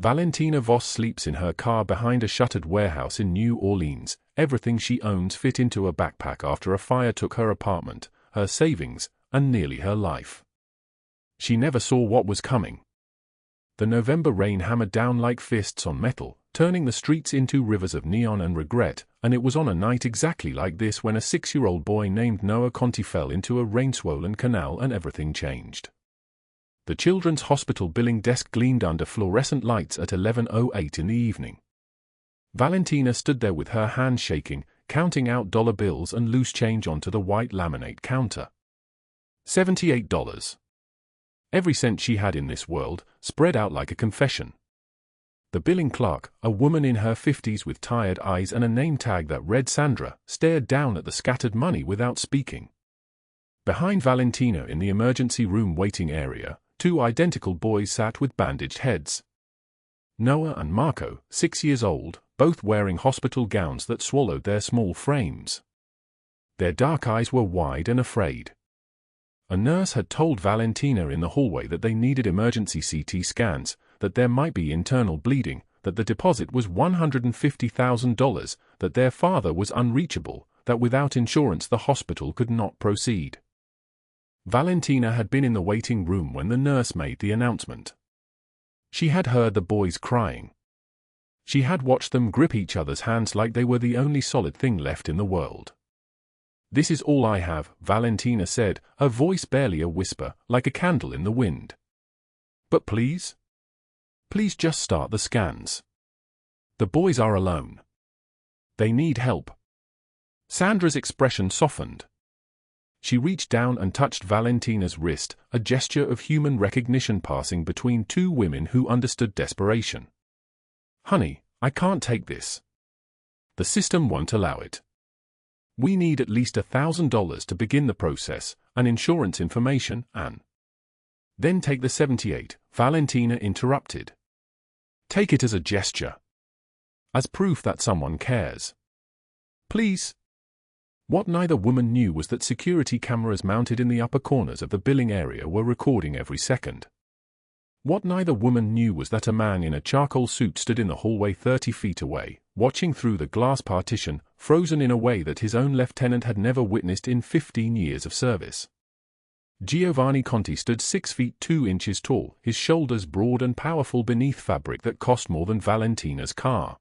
Valentina Voss sleeps in her car behind a shuttered warehouse in New Orleans. Everything she owns fit into a backpack after a fire took her apartment, her savings, and nearly her life. She never saw what was coming. The November rain hammered down like fists on metal, turning the streets into rivers of neon and regret, and it was on a night exactly like this when a 6-year-old boy named Noah Conti fell into a rain-swollen canal and everything changed. The children's hospital billing desk gleamed under fluorescent lights at 11:08 in the evening. Valentina stood there with her hands shaking, counting out dollar bills and loose change onto the white laminate counter. $78. Every cent she had in this world, spread out like a confession. The billing clerk, a woman in her 50s with tired eyes and a name tag that read Sandra, stared down at the scattered money without speaking. Behind Valentina in the emergency room waiting area, 2 identical boys sat with bandaged heads. Noah and Marco, 6 years old, both wearing hospital gowns that swallowed their small frames. Their dark eyes were wide and afraid. A nurse had told Valentina in the hallway that they needed emergency CT scans, that there might be internal bleeding, that the deposit was $150,000, that their father was unreachable, that without insurance the hospital could not proceed. Valentina had been in the waiting room when the nurse made the announcement. She had heard the boys crying. She had watched them grip each other's hands like they were the only solid thing left in the world. "This is all I have," Valentina said, her voice barely a whisper, like a candle in the wind. "But please? Please just start the scans. The boys are alone. They need help." Sandra's expression softened. She reached down and touched Valentina's wrist, a gesture of human recognition passing between 2 women who understood desperation. "Honey, I can't take this. The system won't allow it. We need at least $1,000 to begin the process, and insurance information, and—" "Then take the 78, Valentina interrupted. "Take it as a gesture. As proof that someone cares. Please." What neither woman knew was that security cameras mounted in the upper corners of the billing area were recording every second. What neither woman knew was that a man in a charcoal suit stood in the hallway 30 feet away, watching through the glass partition, frozen in a way that his own lieutenant had never witnessed in 15 years of service. Giovanni Conti stood 6 feet 2 inches tall, his shoulders broad and powerful beneath fabric that cost more than Valentina's car.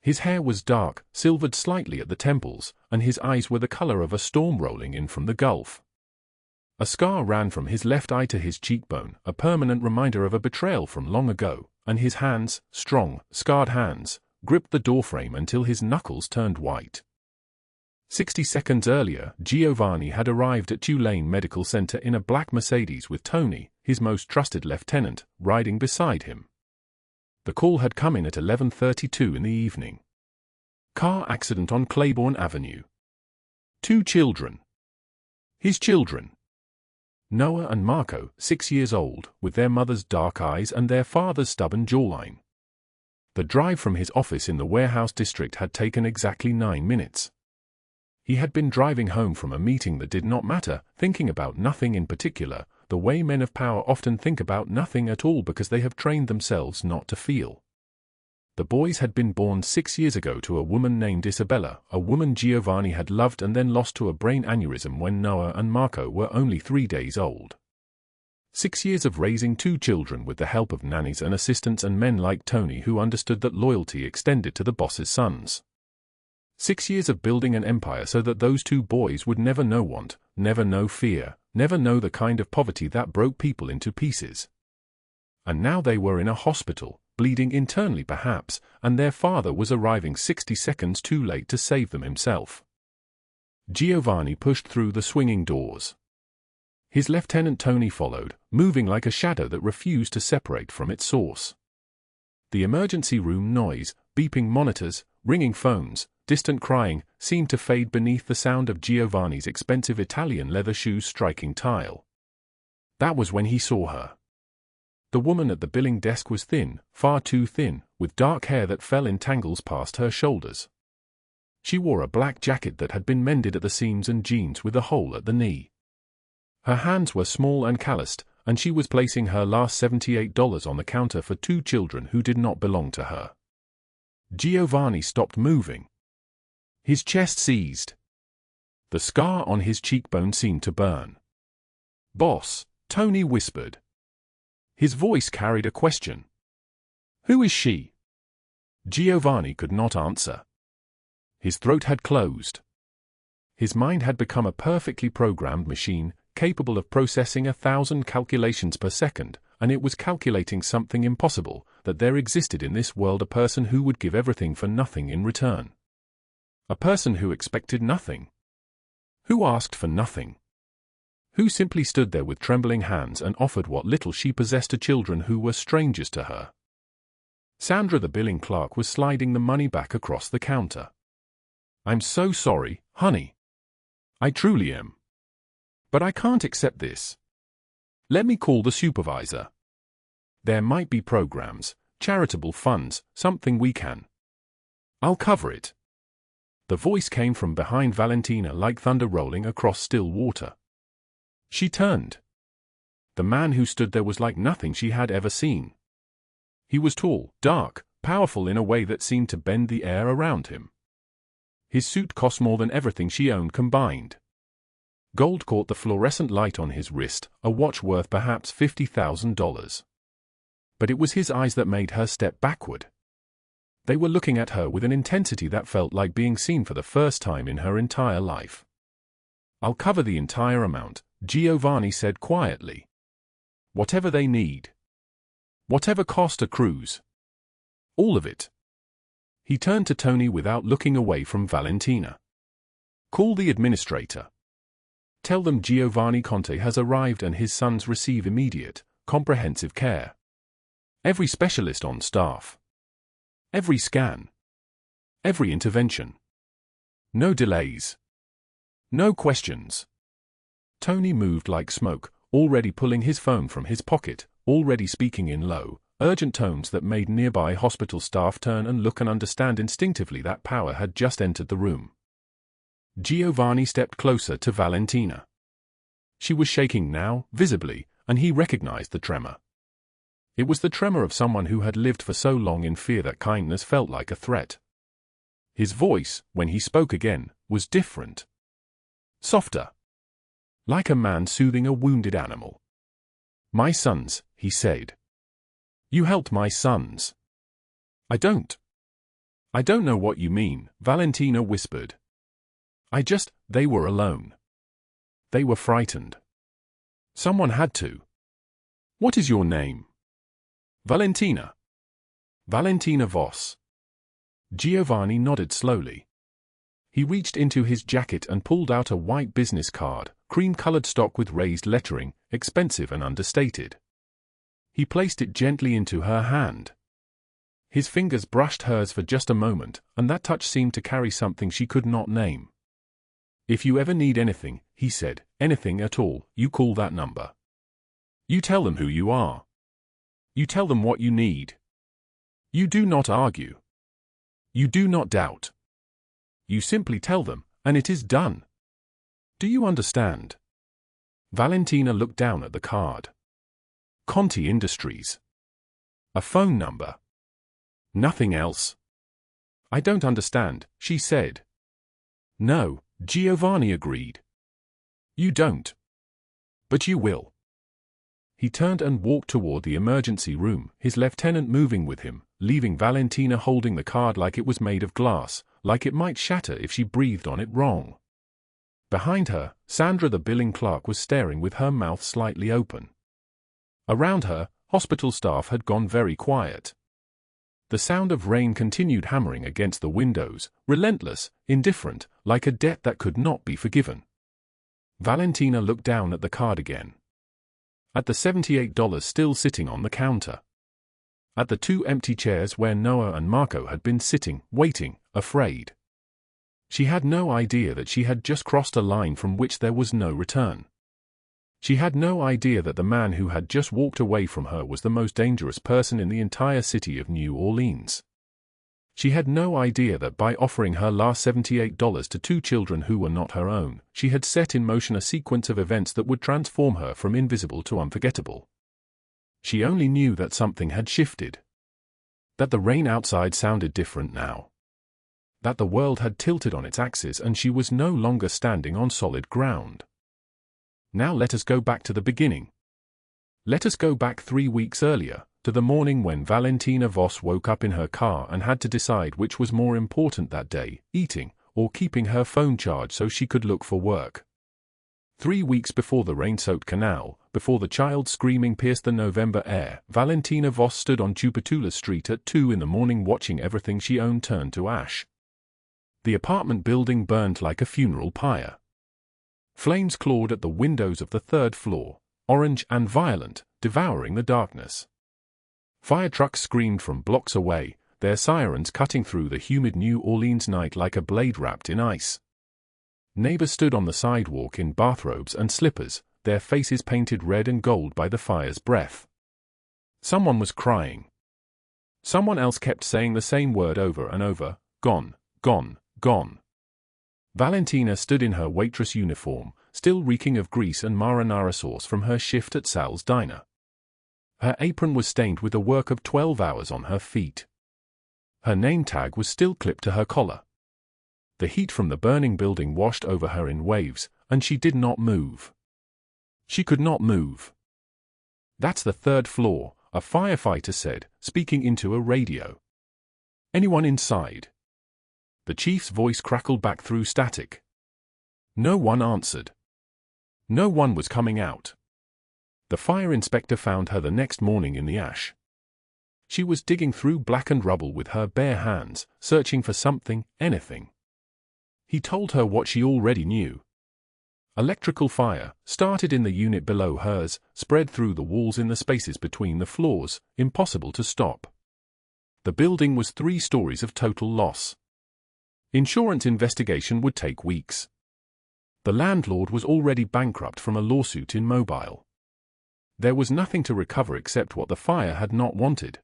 His hair was dark, silvered slightly at the temples, and his eyes were the color of a storm rolling in from the Gulf. A scar ran from his left eye to his cheekbone, a permanent reminder of a betrayal from long ago, and his hands, strong, scarred hands, gripped the doorframe until his knuckles turned white. 60 seconds earlier, Giovanni had arrived at Tulane Medical Center in a black Mercedes with Tony, his most trusted lieutenant, riding beside him. The call had come in at 11:32 in the evening. Car accident on Claiborne Avenue. 2 children. His children. Noah and Marco, 6 years old, with their mother's dark eyes and their father's stubborn jawline. The drive from his office in the warehouse district had taken exactly 9 minutes. He had been driving home from a meeting that did not matter, thinking about nothing in particular, the way men of power often think about nothing at all because they have trained themselves not to feel. The boys had been born 6 years ago to a woman named Isabella, a woman Giovanni had loved and then lost to a brain aneurysm when Noah and Marco were only 3 days old. 6 years of raising 2 children with the help of nannies and assistants and men like Tony who understood that loyalty extended to the boss's sons. 6 years of building an empire so that those 2 boys would never know want, never know fear, never know the kind of poverty that broke people into pieces. And now they were in a hospital, bleeding internally perhaps, and their father was arriving 60 seconds too late to save them himself. Giovanni pushed through the swinging doors. His lieutenant Tony followed, moving like a shadow that refused to separate from its source. The emergency room noise, beeping monitors, ringing phones, distant crying, seemed to fade beneath the sound of Giovanni's expensive Italian leather shoes striking tile. That was when he saw her. The woman at the billing desk was thin, far too thin, with dark hair that fell in tangles past her shoulders. She wore a black jacket that had been mended at the seams and jeans with a hole at the knee. Her hands were small and calloused, and she was placing her last $78 on the counter for 2 children who did not belong to her. Giovanni stopped moving. His chest seized. The scar on his cheekbone seemed to burn. "Boss," Tony whispered. His voice carried a question. "Who is she?" Giovanni could not answer. His throat had closed. His mind had become a perfectly programmed machine, capable of processing 1,000 calculations per second, and it was calculating something impossible, that there existed in this world a person who would give everything for nothing in return. A person who expected nothing. Who asked for nothing. Who simply stood there with trembling hands and offered what little she possessed to children who were strangers to her. Sandra, the billing clerk, was sliding the money back across the counter. "I'm so sorry, honey. I truly am. But I can't accept this. Let me call the supervisor. There might be programs, charitable funds, something we can. I'll cover it." The voice came from behind Valentina like thunder rolling across still water. She turned. The man who stood there was like nothing she had ever seen. He was tall, dark, powerful in a way that seemed to bend the air around him. His suit cost more than everything she owned combined. Gold caught the fluorescent light on his wrist, a watch worth perhaps $50,000. But it was his eyes that made her step backward. They were looking at her with an intensity that felt like being seen for the first time in her entire life. "I'll cover the entire amount," Giovanni said quietly. "Whatever they need. Whatever cost accrues. All of it." He turned to Tony without looking away from Valentina. "Call the administrator. Tell them Giovanni Conti has arrived and his sons receive immediate, comprehensive care. Every specialist on staff. Every scan. Every intervention. No delays. No questions." Tony moved like smoke, already pulling his phone from his pocket, already speaking in low, urgent tones that made nearby hospital staff turn and look and understand instinctively that power had just entered the room. Giovanni stepped closer to Valentina. She was shaking now, visibly, and he recognized the tremor. It was the tremor of someone who had lived for so long in fear that kindness felt like a threat. His voice, when he spoke again, was different. Softer. Like a man soothing a wounded animal. "My sons," he said. "You helped my sons." I don't know what you mean," Valentina whispered. They were alone. They were frightened. Someone had to." "What is your name?" "Valentina. Valentina Voss." Giovanni nodded slowly. He reached into his jacket and pulled out a white business card, cream-colored stock with raised lettering, expensive and understated. He placed it gently into her hand. His fingers brushed hers for just a moment, and that touch seemed to carry something she could not name. "If you ever need anything," he said, "anything at all, you call that number. You tell them who you are. You tell them what you need. You do not argue. You do not doubt. You simply tell them, and it is done. Do you understand?" Valentina looked down at the card. Conti Industries. A phone number. Nothing else. "I don't understand," she said. "No," Giovanni agreed. "You don't. But you will." He turned and walked toward the emergency room, his lieutenant moving with him, leaving Valentina holding the card like it was made of glass, like it might shatter if she breathed on it wrong. Behind her, Sandra the billing clerk was staring with her mouth slightly open. Around her, hospital staff had gone very quiet. The sound of rain continued hammering against the windows, relentless, indifferent, like a debt that could not be forgiven. Valentina looked down at the card again. At the $78 still sitting on the counter. At the 2 empty chairs where Noah and Marco had been sitting, waiting, afraid. She had no idea that she had just crossed a line from which there was no return. She had no idea that the man who had just walked away from her was the most dangerous person in the entire city of New Orleans. She had no idea that by offering her last $78 to two children who were not her own, she had set in motion a sequence of events that would transform her from invisible to unforgettable. She only knew that something had shifted. That the rain outside sounded different now. That the world had tilted on its axis and she was no longer standing on solid ground. Now let us go back to the beginning. Let us go back 3 weeks earlier, to the morning when Valentina Voss woke up in her car and had to decide which was more important that day, eating, or keeping her phone charged so she could look for work. 3 weeks before the rain-soaked canal, before the child's screaming pierced the November air, Valentina Voss stood on Tupatula Street at 2 in the morning watching everything she owned turn to ash. The apartment building burned like a funeral pyre. Flames clawed at the windows of the 3rd floor, orange and violent, devouring the darkness. Fire trucks screamed from blocks away, their sirens cutting through the humid New Orleans night like a blade wrapped in ice. Neighbors stood on the sidewalk in bathrobes and slippers, their faces painted red and gold by the fire's breath. Someone was crying. Someone else kept saying the same word over and over, "Gone, gone, gone." Valentina stood in her waitress uniform, still reeking of grease and marinara sauce from her shift at Sal's diner. Her apron was stained with the work of 12 hours on her feet. Her name tag was still clipped to her collar. The heat from the burning building washed over her in waves, and she did not move. She could not move. "That's the 3rd floor," a firefighter said, speaking into a radio. "Anyone inside?" The chief's voice crackled back through static. No one answered. No one was coming out. The fire inspector found her the next morning in the ash. She was digging through blackened rubble with her bare hands, searching for something, anything. He told her what she already knew. Electrical fire, started in the unit below hers, spread through the walls in the spaces between the floors, impossible to stop. The building was 3 stories of total loss. Insurance investigation would take weeks. The landlord was already bankrupt from a lawsuit in Mobile. There was nothing to recover except what the fire had not wanted.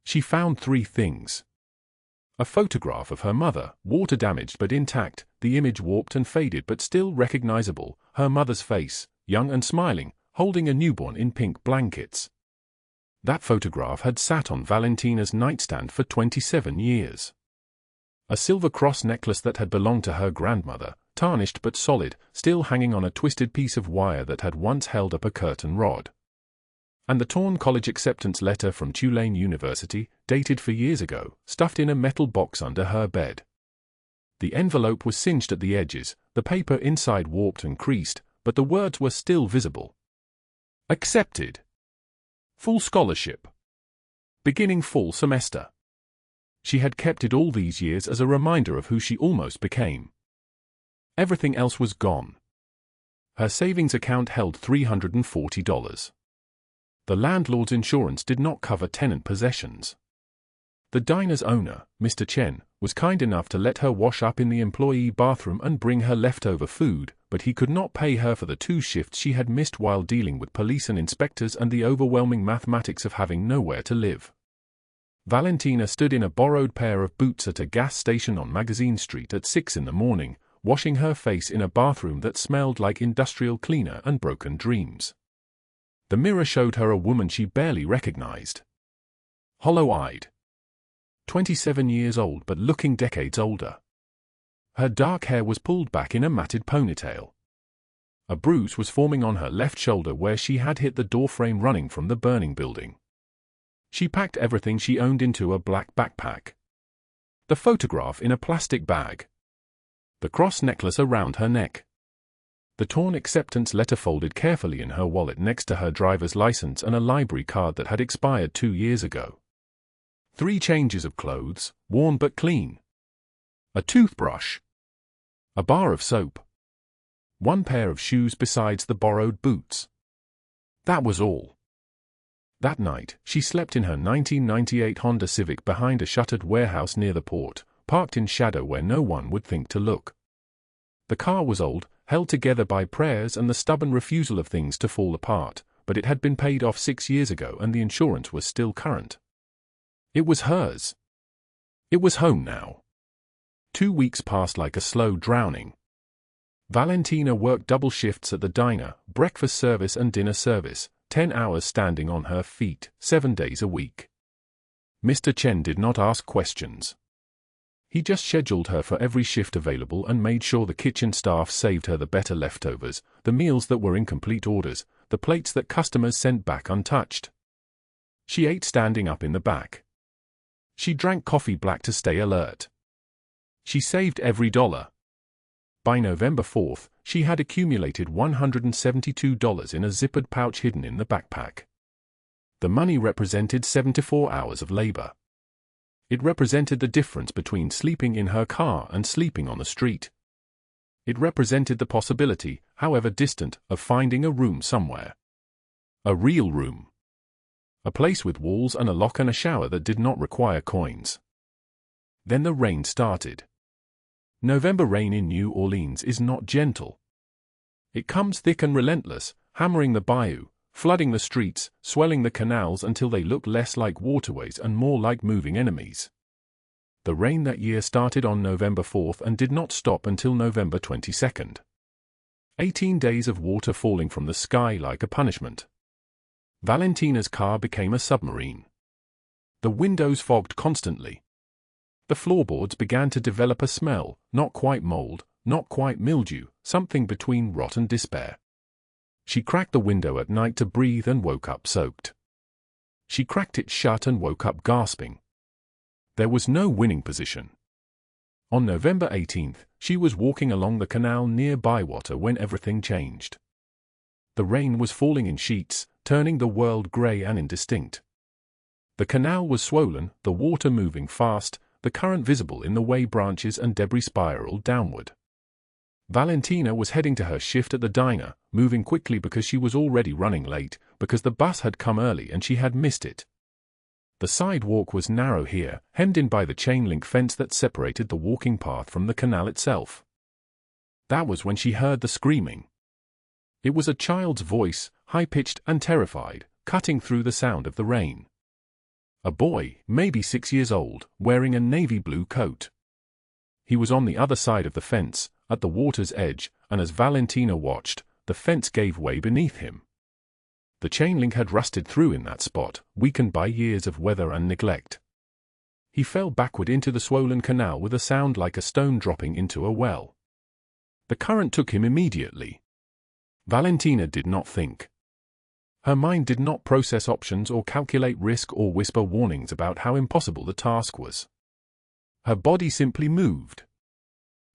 She found 3 things. A photograph of her mother, water-damaged but intact, the image warped and faded but still recognizable, her mother's face, young and smiling, holding a newborn in pink blankets. That photograph had sat on Valentina's nightstand for 27 years. A silver cross necklace that had belonged to her grandmother, tarnished but solid, still hanging on a twisted piece of wire that had once held up a curtain rod. And the torn college acceptance letter from Tulane University, dated for years ago, stuffed in a metal box under her bed. The envelope was singed at the edges, the paper inside warped and creased, but the words were still visible. Accepted. Full scholarship. Beginning fall semester. She had kept it all these years as a reminder of who she almost became. Everything else was gone. Her savings account held $340. The landlord's insurance did not cover tenant possessions. The diner's owner, Mr. Chen, was kind enough to let her wash up in the employee bathroom and bring her leftover food, but he could not pay her for the 2 shifts she had missed while dealing with police and inspectors and the overwhelming mathematics of having nowhere to live. Valentina stood in a borrowed pair of boots at a gas station on Magazine Street at 6 in the morning, washing her face in a bathroom that smelled like industrial cleaner and broken dreams. The mirror showed her a woman she barely recognized. Hollow-eyed. 27 years old but looking decades older. Her dark hair was pulled back in a matted ponytail. A bruise was forming on her left shoulder where she had hit the doorframe running from the burning building. She packed everything she owned into a black backpack. The photograph in a plastic bag. The cross necklace around her neck. The torn acceptance letter folded carefully in her wallet next to her driver's license and a library card that had expired 2 years ago. 3 changes of clothes, worn but clean. A toothbrush. A bar of soap. 1 pair of shoes besides the borrowed boots. That was all. That night, she slept in her 1998 Honda Civic behind a shuttered warehouse near the port, parked in shadow where no one would think to look. The car was old, held together by prayers and the stubborn refusal of things to fall apart, but it had been paid off 6 years ago and the insurance was still current. It was hers. It was home now. 2 weeks passed like a slow drowning. Valentina worked double shifts at the diner, breakfast service and dinner service, 10 hours standing on her feet, 7 days a week. Mr. Chen did not ask questions. He just scheduled her for every shift available and made sure the kitchen staff saved her the better leftovers, the meals that were incomplete orders, the plates that customers sent back untouched. She ate standing up in the back. She drank coffee black to stay alert. She saved every dollar. By November 4th, she had accumulated $172 in a zippered pouch hidden in the backpack. The money represented 74 hours of labor. It represented the difference between sleeping in her car and sleeping on the street. It represented the possibility, however distant, of finding a room somewhere. A real room. A place with walls and a lock and a shower that did not require coins. Then the rain started. November rain in New Orleans is not gentle. It comes thick and relentless, hammering the bayou, flooding the streets, swelling the canals until they look less like waterways and more like moving enemies. The rain that year started on November 4th and did not stop until November 22nd. 18 days of water falling from the sky like a punishment. Valentina's car became a submarine. The windows fogged constantly. The floorboards began to develop a smell, not quite mold, not quite mildew, something between rot and despair. She cracked the window at night to breathe and woke up soaked. She cracked it shut and woke up gasping. There was no winning position. On November 18th, she was walking along the canal near Bywater when everything changed. The rain was falling in sheets, turning the world grey and indistinct. The canal was swollen, the water moving fast, the current visible in the way branches and debris spiraled downward. Valentina was heading to her shift at the diner, moving quickly because she was already running late, because the bus had come early and she had missed it. The sidewalk was narrow here, hemmed in by the chain-link fence that separated the walking path from the canal itself. That was when she heard the screaming. It was a child's voice, high-pitched and terrified, cutting through the sound of the rain. A boy, maybe 6 years old, wearing a navy blue coat. He was on the other side of the fence, at the water's edge, and as Valentina watched, the fence gave way beneath him. The chain link had rusted through in that spot, weakened by years of weather and neglect. He fell backward into the swollen canal with a sound like a stone dropping into a well. The current took him immediately. Valentina did not think. Her mind did not process options or calculate risk or whisper warnings about how impossible the task was. Her body simply moved.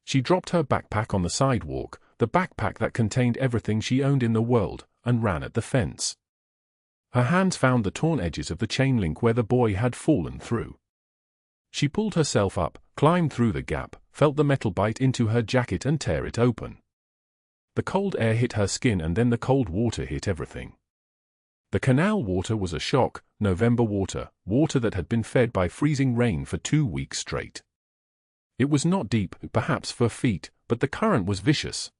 She dropped her backpack on the sidewalk, the backpack that contained everything she owned in the world, and ran at the fence. Her hands found the torn edges of the chain link where the boy had fallen through. She pulled herself up, climbed through the gap, felt the metal bite into her jacket and tear it open. The cold air hit her skin and then the cold water hit everything. The canal water was a shock, November water, water that had been fed by freezing rain for 2 weeks straight. It was not deep, perhaps for feet, but the current was vicious.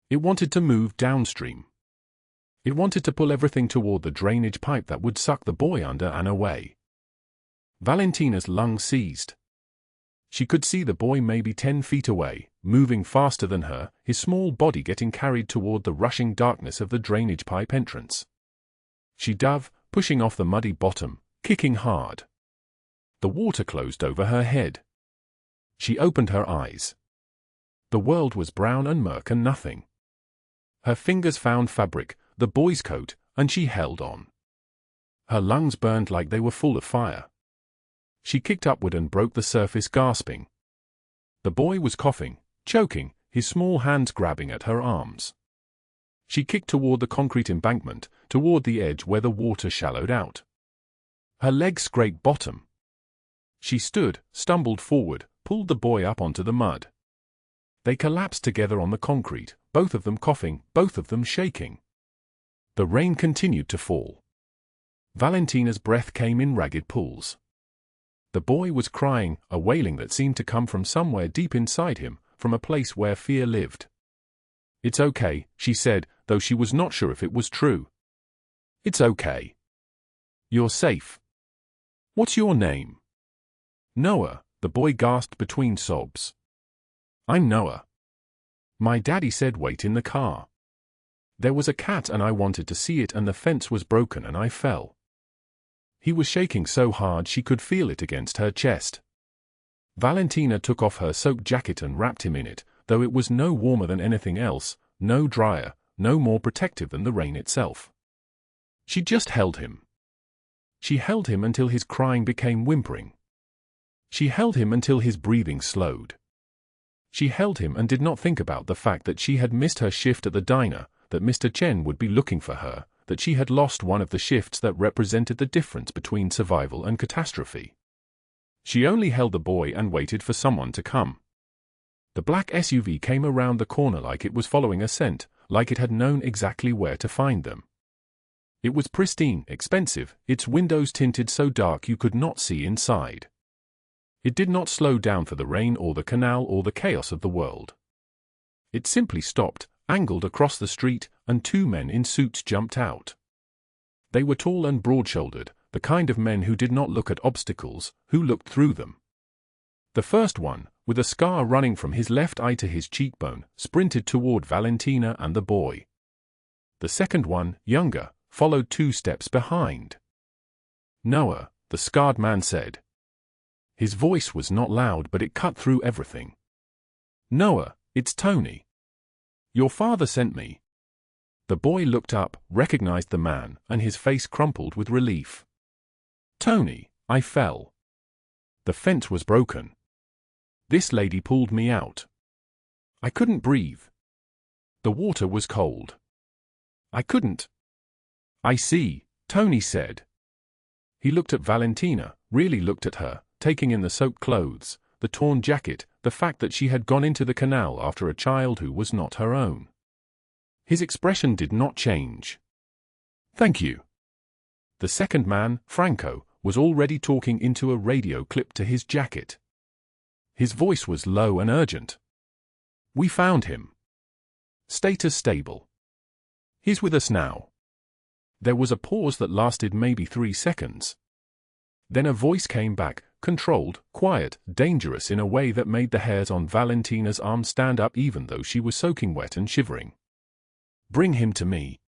It wanted to move downstream. It wanted to pull everything toward the drainage pipe that would suck the boy under and away. Valentina's lungs seized. She could see the boy maybe 10 feet away, moving faster than her, his small body getting carried toward the rushing darkness of the drainage pipe entrance. She dove, pushing off the muddy bottom, kicking hard. The water closed over her head. She opened her eyes. The world was brown and murk and nothing. Her fingers found fabric, the boy's coat, and she held on. Her lungs burned like they were full of fire. She kicked upward and broke the surface, gasping. The boy was coughing, choking, his small hands grabbing at her arms. She kicked toward the concrete embankment, toward the edge where the water shallowed out. Her legs scraped bottom. She stood, stumbled forward, pulled the boy up onto the mud. They collapsed together on the concrete, both of them coughing, both of them shaking. The rain continued to fall. Valentina's breath came in ragged pulls. The boy was crying, a wailing that seemed to come from somewhere deep inside him, from a place where fear lived. "It's okay," she said, though she was not sure if it was true. "It's okay. You're safe. What's your name?" "Noah," the boy gasped between sobs. "I'm Noah. My daddy said wait in the car. There was a cat and I wanted to see it and the fence was broken and I fell." He was shaking so hard she could feel it against her chest. Valentina took off her soaked jacket and wrapped him in it, though it was no warmer than anything else, no drier, no more protective than the rain itself. She just held him. She held him until his crying became whimpering. She held him until his breathing slowed. She held him and did not think about the fact that she had missed her shift at the diner, that Mr. Chen would be looking for her, that she had lost one of the shifts that represented the difference between survival and catastrophe. She only held the boy and waited for someone to come. The black SUV came around the corner like it was following a scent, like it had known exactly where to find them. It was pristine, expensive, its windows tinted so dark you could not see inside. It did not slow down for the rain or the canal or the chaos of the world. It simply stopped, angled across the street, and two men in suits jumped out. They were tall and broad-shouldered, the kind of men who did not look at obstacles, who looked through them. The first one, with a scar running from his left eye to his cheekbone, sprinted toward Valentina and the boy. The second one, younger, followed 2 steps behind. "Noah," the scarred man said. His voice was not loud but it cut through everything. "Noah, it's Tony. Your father sent me." The boy looked up, recognized the man, and his face crumpled with relief. "Tony, I fell. The fence was broken. This lady pulled me out. I couldn't breathe. The water was cold. I couldn't." "I see," Tony said. He looked at Valentina, really looked at her, taking in the soaked clothes, the torn jacket, the fact that she had gone into the canal after a child who was not her own. His expression did not change. "Thank you." The second man, Franco, was already talking into a radio clipped to his jacket. His voice was low and urgent. "We found him. Status stable. He's with us now." There was a pause that lasted maybe 3 seconds. Then a voice came back, controlled, quiet, dangerous in a way that made the hairs on Valentina's arm stand up even though she was soaking wet and shivering. "Bring him to me."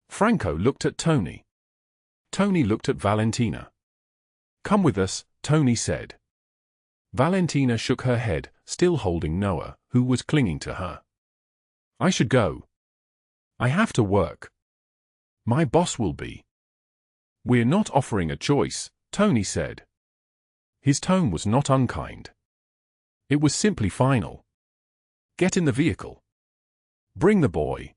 Franco looked at Tony. Tony looked at Valentina. "Come with us," Tony said. Valentina shook her head, still holding Noah, who was clinging to her. "I should go. I have to work. My boss will be." "We're not offering a choice," Tony said. His tone was not unkind. It was simply final. "Get in the vehicle. Bring the boy.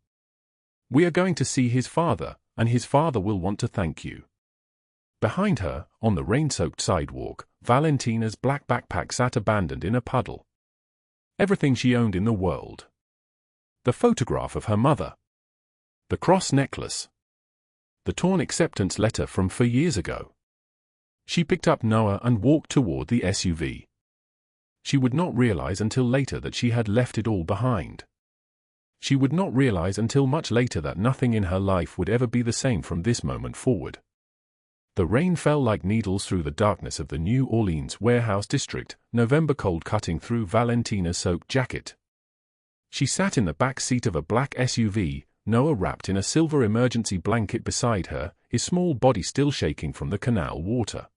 We are going to see his father, and his father will want to thank you." Behind her, on the rain-soaked sidewalk, Valentina's black backpack sat abandoned in a puddle. Everything she owned in the world. The photograph of her mother. The cross necklace. The torn acceptance letter from 4 years ago. She picked up Noah and walked toward the SUV. She would not realize until later that she had left it all behind. She would not realize until much later that nothing in her life would ever be the same from this moment forward. The rain fell like needles through the darkness of the New Orleans warehouse district, November cold cutting through Valentina's soaked jacket. She sat in the back seat of a black SUV, Noah wrapped in a silver emergency blanket beside her, his small body still shaking from the canal water.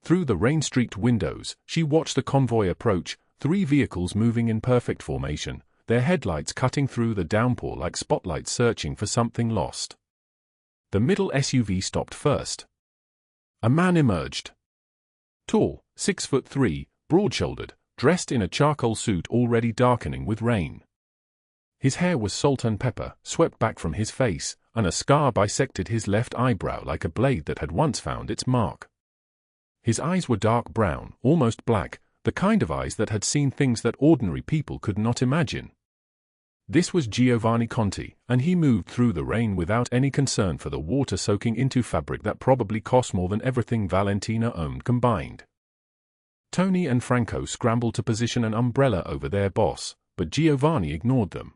Through the rain-streaked windows, she watched the convoy approach, 3 vehicles moving in perfect formation, their headlights cutting through the downpour like spotlights searching for something lost. The middle SUV stopped first. A man emerged. Tall, 6'3", broad-shouldered, dressed in a charcoal suit already darkening with rain. His hair was salt and pepper, swept back from his face, and a scar bisected his left eyebrow like a blade that had once found its mark. His eyes were dark brown, almost black, the kind of eyes that had seen things that ordinary people could not imagine. This was Giovanni Conti, and he moved through the rain without any concern for the water soaking into fabric that probably cost more than everything Valentina owned combined. Tony and Franco scrambled to position an umbrella over their boss, but Giovanni ignored them.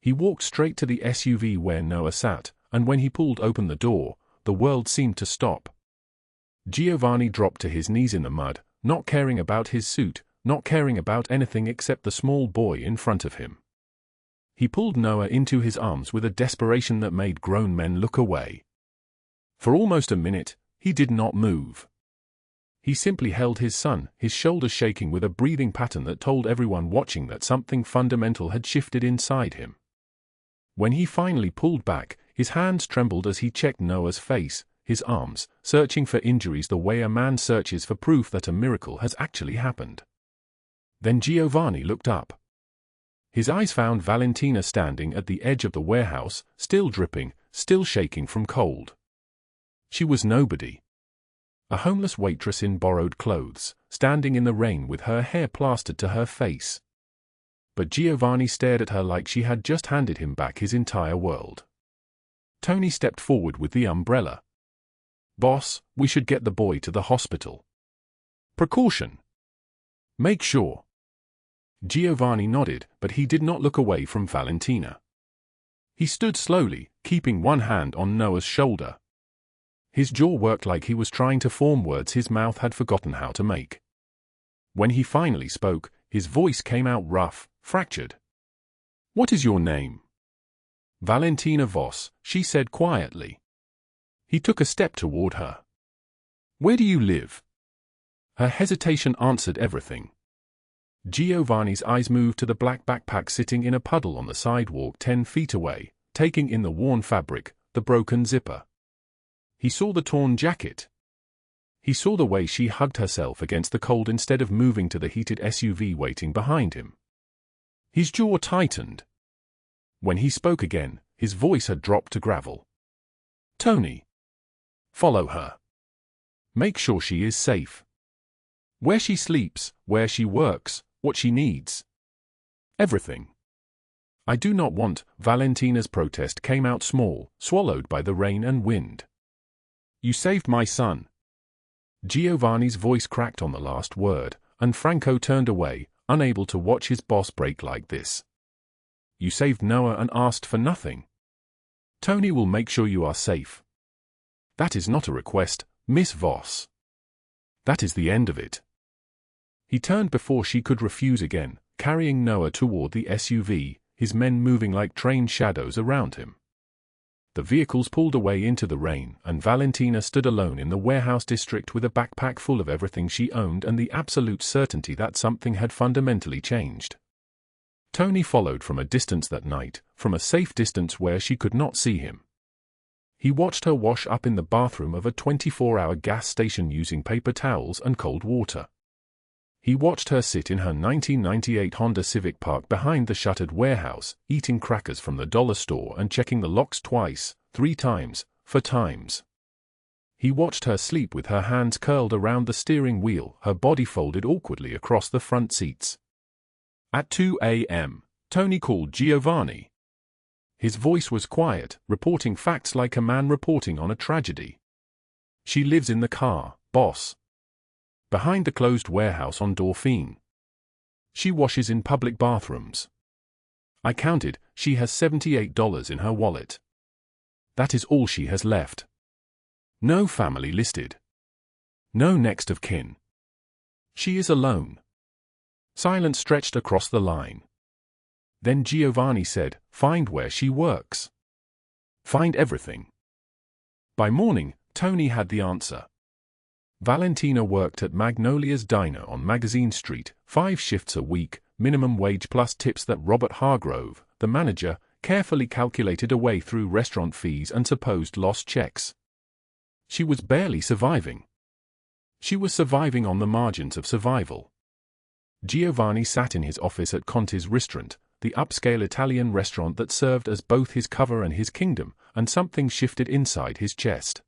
He walked straight to the SUV where Noah sat, and when he pulled open the door, the world seemed to stop. Giovanni dropped to his knees in the mud, not caring about his suit, not caring about anything except the small boy in front of him. He pulled Noah into his arms with a desperation that made grown men look away. For almost a minute, he did not move. He simply held his son, his shoulders shaking with a breathing pattern that told everyone watching that something fundamental had shifted inside him. When he finally pulled back, his hands trembled as he checked Noah's face, his arms, searching for injuries the way a man searches for proof that a miracle has actually happened. Then Giovanni looked up. His eyes found Valentina standing at the edge of the warehouse, still dripping, still shaking from cold. She was nobody. A homeless waitress in borrowed clothes, standing in the rain with her hair plastered to her face. But Giovanni stared at her like she had just handed him back his entire world. Tony stepped forward with the umbrella. "Boss, we should get the boy to the hospital." "Precaution. Make sure." Giovanni nodded, but he did not look away from Valentina. He stood slowly, keeping one hand on Noah's shoulder. His jaw worked like he was trying to form words his mouth had forgotten how to make. When he finally spoke, his voice came out rough, fractured. "What is your name?" "Valentina Voss," she said quietly. He took a step toward her. "Where do you live?" Her hesitation answered everything. Giovanni's eyes moved to the black backpack sitting in a puddle on the sidewalk 10 feet away, taking in the worn fabric, the broken zipper. He saw the torn jacket. He saw the way she hugged herself against the cold instead of moving to the heated SUV waiting behind him. His jaw tightened. When he spoke again, his voice had dropped to gravel. "Tony. Follow her. Make sure she is safe. Where she sleeps, where she works, what she needs. Everything." "I do not want," Valentina's protest came out small, swallowed by the rain and wind. "You saved my son." Giovanni's voice cracked on the last word, and Franco turned away, unable to watch his boss break like this. "You saved Noah and asked for nothing. Tony will make sure you are safe." "That is not a request, Miss Voss. That is the end of it." He turned before she could refuse again, carrying Noah toward the SUV, his men moving like trained shadows around him. The vehicles pulled away into the rain, and Valentina stood alone in the warehouse district with a backpack full of everything she owned and the absolute certainty that something had fundamentally changed. Tony followed from a distance that night, from a safe distance where she could not see him. He watched her wash up in the bathroom of a 24-hour gas station using paper towels and cold water. He watched her sit in her 1998 Honda Civic parked behind the shuttered warehouse, eating crackers from the dollar store and checking the locks twice, 3 times, 4 times. He watched her sleep with her hands curled around the steering wheel, her body folded awkwardly across the front seats. At 2 a.m., Tony called Giovanni. His voice was quiet, reporting facts like a man reporting on a tragedy. "She lives in the car, boss. Behind the closed warehouse on Dauphine. She washes in public bathrooms. I counted, she has $78 in her wallet. That is all she has left. No family listed. No next of kin. She is alone." Silence stretched across the line. Then Giovanni said, "Find where she works. Find everything." By morning, Tony had the answer. Valentina worked at Magnolia's Diner on Magazine Street, 5 shifts a week, minimum wage plus tips that Robert Hargrove, the manager, carefully calculated away through restaurant fees and supposed lost checks. She was barely surviving. She was surviving on the margins of survival. Giovanni sat in his office at Conti's restaurant, the upscale Italian restaurant that served as both his cover and his kingdom, and something shifted inside his chest.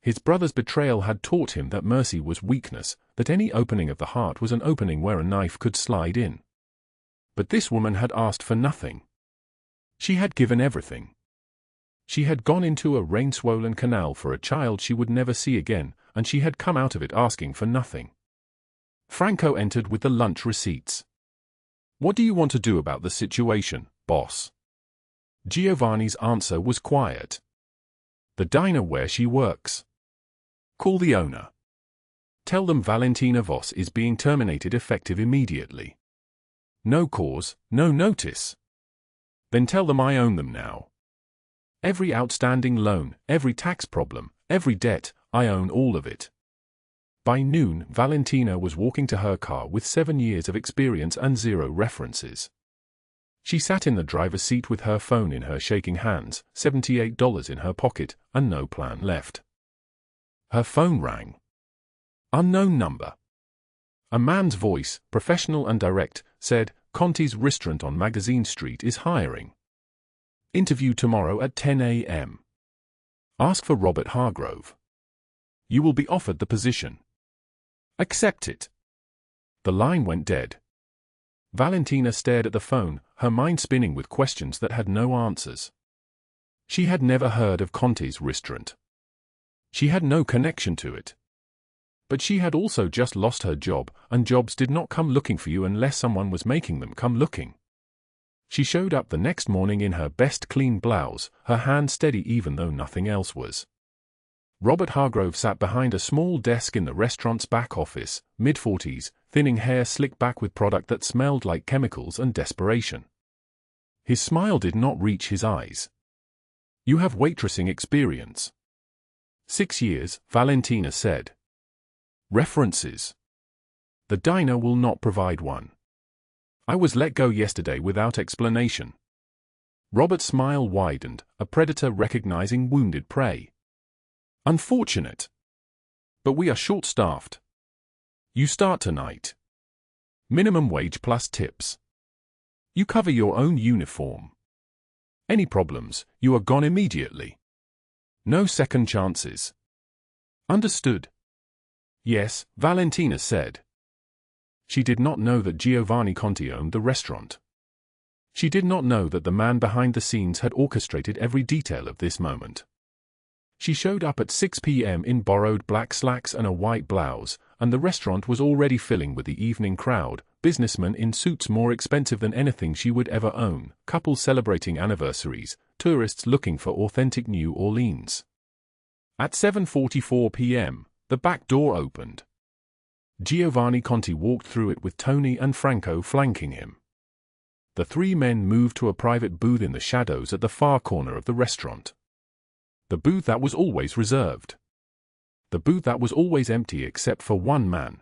His brother's betrayal had taught him that mercy was weakness, that any opening of the heart was an opening where a knife could slide in. But this woman had asked for nothing. She had given everything. She had gone into a rain-swollen canal for a child she would never see again, and she had come out of it asking for nothing. Franco entered with the lunch receipts. "What do you want to do about the situation, boss?" Giovanni's answer was quiet. "The diner where she works. Call the owner." Tell them Valentina Voss is being terminated effective immediately. No cause, no notice. Then tell them I own them now. Every outstanding loan, every tax problem, every debt, I own all of it. By noon, Valentina was walking to her car with 7 years of experience and 0 references. She sat in the driver's seat with her phone in her shaking hands, $78 in her pocket, and no plan left. Her phone rang. Unknown number. A man's voice, professional and direct, said, "Conti's restaurant on Magazine Street is hiring. Interview tomorrow at 10 a.m. Ask for Robert Hargrove. You will be offered the position. Accept it." The line went dead. Valentina stared at the phone, her mind spinning with questions that had no answers. She had never heard of Conti's restaurant. She had no connection to it. But she had also just lost her job, and jobs did not come looking for you unless someone was making them come looking. She showed up the next morning in her best clean blouse, her hand steady even though nothing else was. Robert Hargrove sat behind a small desk in the restaurant's back office, mid-40s, thinning hair slicked back with product that smelled like chemicals and desperation. His smile did not reach his eyes. "You have waitressing experience." 6 years, Valentina said. "References?" "The diner will not provide one. I was let go yesterday without explanation." Robert's smile widened, a predator recognizing wounded prey. "Unfortunate. But we are short-staffed. You start tonight. Minimum wage plus tips. You cover your own uniform. Any problems, you are gone immediately. No second chances. Understood?" "Yes," Valentina said. She did not know that Giovanni Conti owned the restaurant. She did not know that the man behind the scenes had orchestrated every detail of this moment. She showed up at 6 p.m. in borrowed black slacks and a white blouse, and the restaurant was already filling with the evening crowd, businessmen in suits more expensive than anything she would ever own, couples celebrating anniversaries, tourists looking for authentic New Orleans. At 7:44 p.m., the back door opened. Giovanni Conti walked through it with Tony and Franco flanking him. The 3 men moved to a private booth in the shadows at the far corner of the restaurant. The booth that was always reserved. The booth that was always empty except for one man.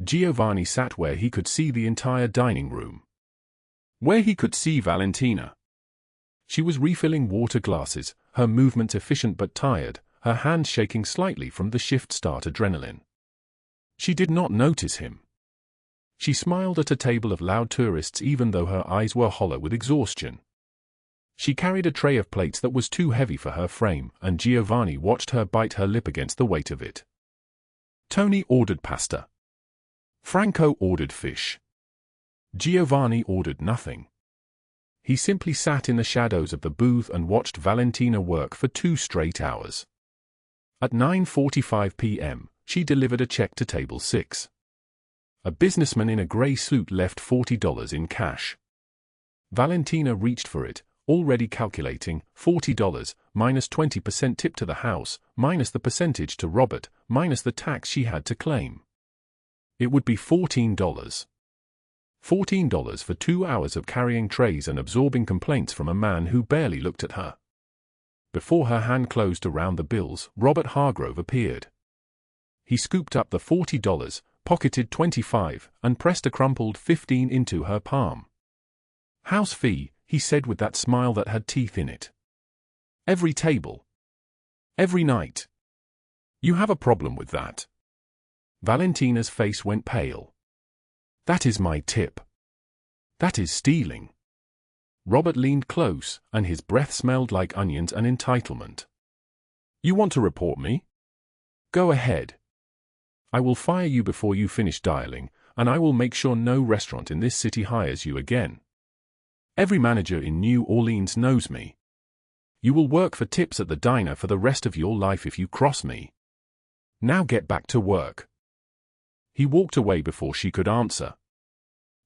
Giovanni sat where he could see the entire dining room. Where he could see Valentina. She was refilling water glasses, her movements efficient but tired, her hands shaking slightly from the shift start adrenaline. She did not notice him. She smiled at a table of loud tourists even though her eyes were hollow with exhaustion. She carried a tray of plates that was too heavy for her frame, and Giovanni watched her bite her lip against the weight of it. Tony ordered pasta. Franco ordered fish. Giovanni ordered nothing. He simply sat in the shadows of the booth and watched Valentina work for 2 straight hours. At 9:45 p.m., she delivered a check to table 6. A businessman in a gray suit left $40 in cash. Valentina reached for it, already calculating $40, minus 20% tip to the house, minus the percentage to Robert, minus the tax she had to claim. It would be $14. $14 for 2 hours of carrying trays and absorbing complaints from a man who barely looked at her. Before her hand closed around the bills, Robert Hargrove appeared. He scooped up the $40, pocketed $25, and pressed a crumpled $15 into her palm. "House fee," he said with that smile that had teeth in it. "Every table. Every night. You have a problem with that?" Valentina's face went pale. "That is my tip. That is stealing." Robert leaned close, and his breath smelled like onions and entitlement. "You want to report me? Go ahead. I will fire you before you finish dialing, and I will make sure no restaurant in this city hires you again. Every manager in New Orleans knows me. You will work for tips at the diner for the rest of your life if you cross me. Now get back to work." He walked away before she could answer.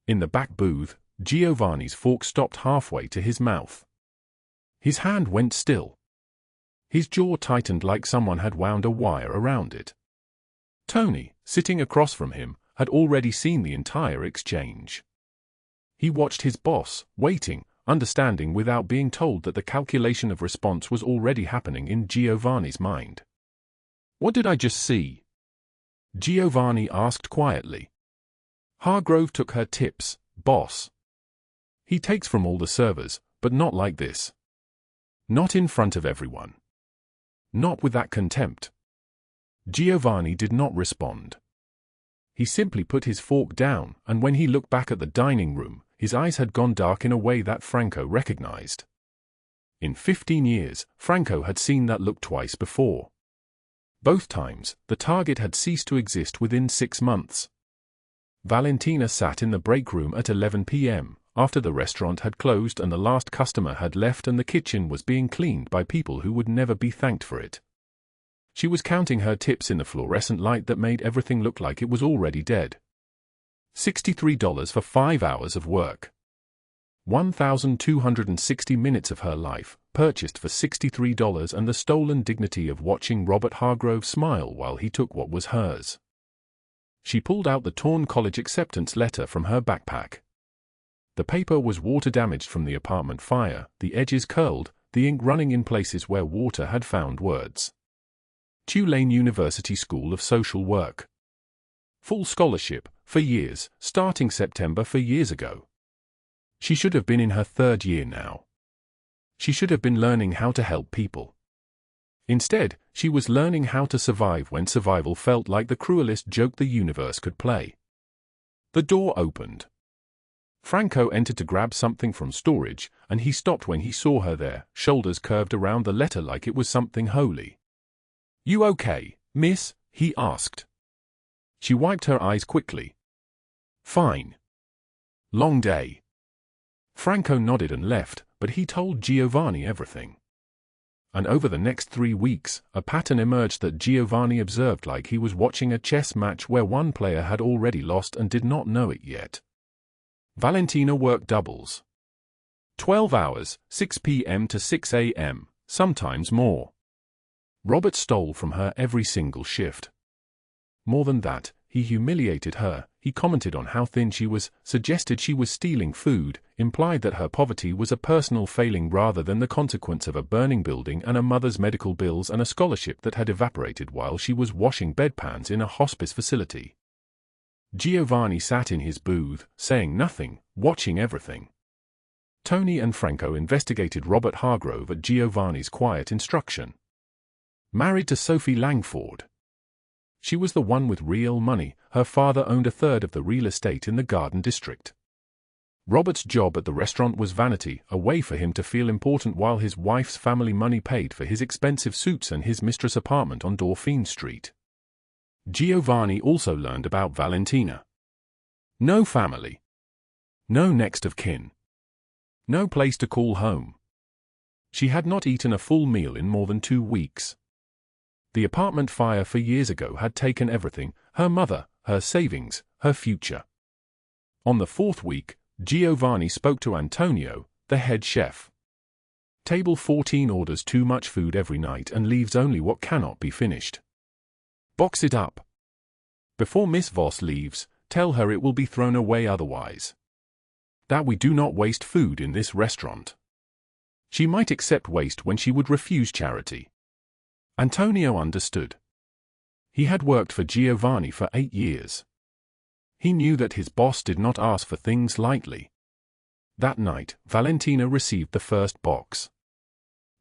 In the back booth, Giovanni's fork stopped halfway to his mouth. His hand went still. His jaw tightened like someone had wound a wire around it. Tony, sitting across from him, had already seen the entire exchange. He watched his boss, waiting, understanding without being told that the calculation of response was already happening in Giovanni's mind. "What did I just see?" Giovanni asked quietly. "Hargrove took her tips, boss. He takes from all the servers, but not like this. Not in front of everyone. Not with that contempt." Giovanni did not respond. He simply put his fork down, and when he looked back at the dining room, his eyes had gone dark in a way that Franco recognized. In 15 years, Franco had seen that look twice before. Both times, the target had ceased to exist within 6 months. Valentina sat in the break room at 11 p.m., after the restaurant had closed and the last customer had left and the kitchen was being cleaned by people who would never be thanked for it. She was counting her tips in the fluorescent light that made everything look like it was already dead. $63 for 5 hours of work. 1,260 minutes of her life, purchased for $63, and the stolen dignity of watching Robert Hargrove smile while he took what was hers. She pulled out the torn college acceptance letter from her backpack. The paper was water-damaged from the apartment fire, the edges curled, the ink running in places where water had found words. Tulane University School of Social Work. Full scholarship, for years, starting September 4 years ago. She should have been in her 3rd year now. She should have been learning how to help people. Instead, she was learning how to survive when survival felt like the cruelest joke the universe could play. The door opened. Franco entered to grab something from storage, and he stopped when he saw her there, shoulders curved around the letter like it was something holy. "You okay, miss?" he asked. She wiped her eyes quickly. "Fine. Long day." Franco nodded and left, but he told Giovanni everything. And over the next 3 weeks, a pattern emerged that Giovanni observed like he was watching a chess match where one player had already lost and did not know it yet. Valentina worked doubles. 12 hours, 6 p.m. to 6 a.m., sometimes more. Robert stole from her every single shift. More than that, he humiliated her, he commented on how thin she was, suggested she was stealing food, implied that her poverty was a personal failing rather than the consequence of a burning building and a mother's medical bills and a scholarship that had evaporated while she was washing bedpans in a hospice facility. Giovanni sat in his booth, saying nothing, watching everything. Tony and Franco investigated Robert Hargrove at Giovanni's quiet instruction. Married to Sophie Langford. She was the one with real money. Her father owned 1/3 of the real estate in the Garden District. Robert's job at the restaurant was vanity, a way for him to feel important while his wife's family money paid for his expensive suits and his mistress' apartment on Dauphine Street. Giovanni also learned about Valentina. No family. No next of kin. No place to call home. She had not eaten a full meal in more than 2 weeks. The apartment fire 4 years ago had taken everything, her mother, her savings, her future. On the 4th week, Giovanni spoke to Antonio, the head chef. Table 14 orders too much food every night and leaves only what cannot be finished. Box it up. Before Miss Voss leaves, tell her it will be thrown away otherwise. That we do not waste food in this restaurant. She might accept waste when she would refuse charity. Antonio understood. He had worked for Giovanni for 8 years. He knew that his boss did not ask for things lightly. That night, Valentina received the first box.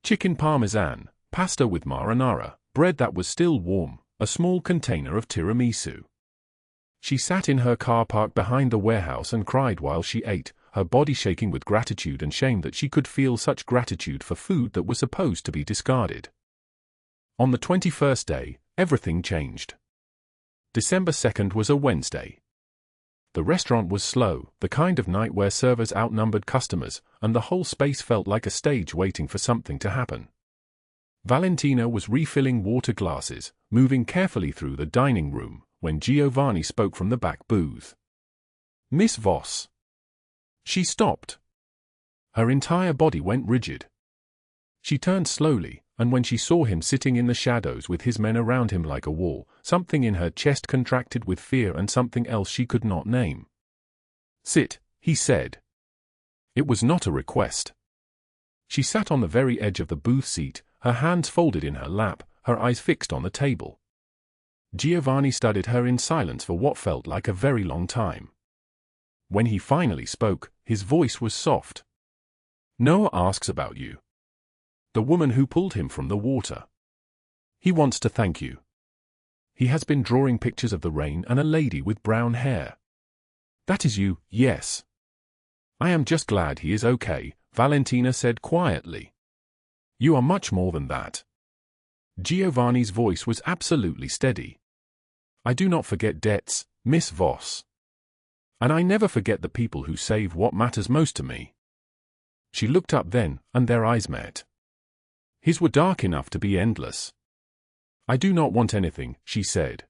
Chicken parmesan, pasta with marinara, bread that was still warm, a small container of tiramisu. She sat in her car parked behind the warehouse and cried while she ate, her body shaking with gratitude and shame that she could feel such gratitude for food that was supposed to be discarded. On the 21st day, everything changed. December 2nd was a Wednesday. The restaurant was slow, the kind of night where servers outnumbered customers, and the whole space felt like a stage waiting for something to happen. Valentina was refilling water glasses, moving carefully through the dining room, when Giovanni spoke from the back booth. "Miss Voss." She stopped. Her entire body went rigid. She turned slowly, and when she saw him sitting in the shadows with his men around him like a wall, something in her chest contracted with fear and something else she could not name. "Sit," he said. It was not a request. She sat on the very edge of the booth seat, her hands folded in her lap, her eyes fixed on the table. Giovanni studied her in silence for what felt like a very long time. When he finally spoke, his voice was soft. "Noah asks about you. The woman who pulled him from the water. He wants to thank you. He has been drawing pictures of the rain and a lady with brown hair. That is you, yes." "I am just glad he is okay," Valentina said quietly. "You are much more than that." Giovanni's voice was absolutely steady. "I do not forget debts, Miss Voss. And I never forget the people who save what matters most to me." She looked up then, and their eyes met. His were dark enough to be endless. "I do not want anything," she said.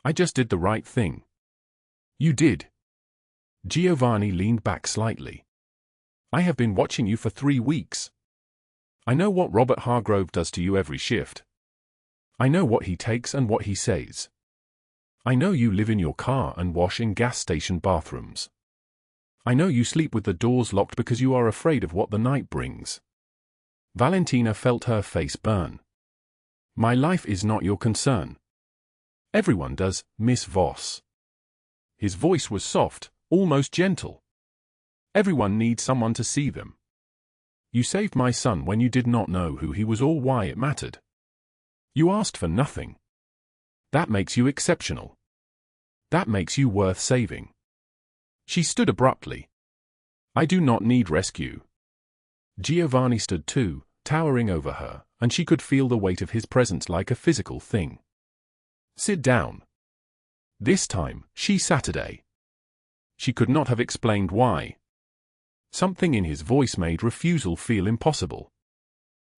"I just did the right thing." "You did." Giovanni leaned back slightly. "I have been watching you for 3 weeks. I know what Robert Hargrove does to you every shift. I know what he takes and what he says. I know you live in your car and wash in gas station bathrooms. I know you sleep with the doors locked because you are afraid of what the night brings." Valentina felt her face burn. "My life is not your concern." "Everyone does, Miss Voss." His voice was soft, almost gentle. "Everyone needs someone to see them. You saved my son when you did not know who he was or why it mattered. You asked for nothing. That makes you exceptional. That makes you worth saving." She stood abruptly. "I do not need rescue." Giovanni stood too, towering over her, and she could feel the weight of his presence like a physical thing. "Sit down." This time, she Saturday. She could not have explained why. Something in his voice made refusal feel impossible.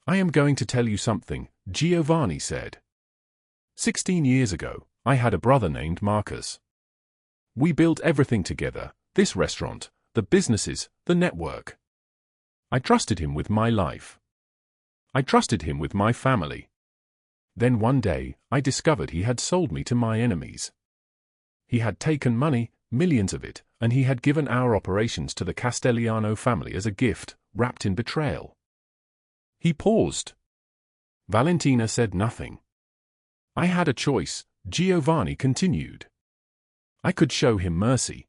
"I am going to tell you something," Giovanni said. 16 years ago, I had a brother named Marcus. We built everything together, this restaurant, the businesses, the network. I trusted him with my life. I trusted him with my family. Then one day, I discovered he had sold me to my enemies. He had taken money, millions of it, and he had given our operations to the Castellano family as a gift, wrapped in betrayal. He paused. Valentina said nothing. I had a choice, Giovanni continued. I could show him mercy.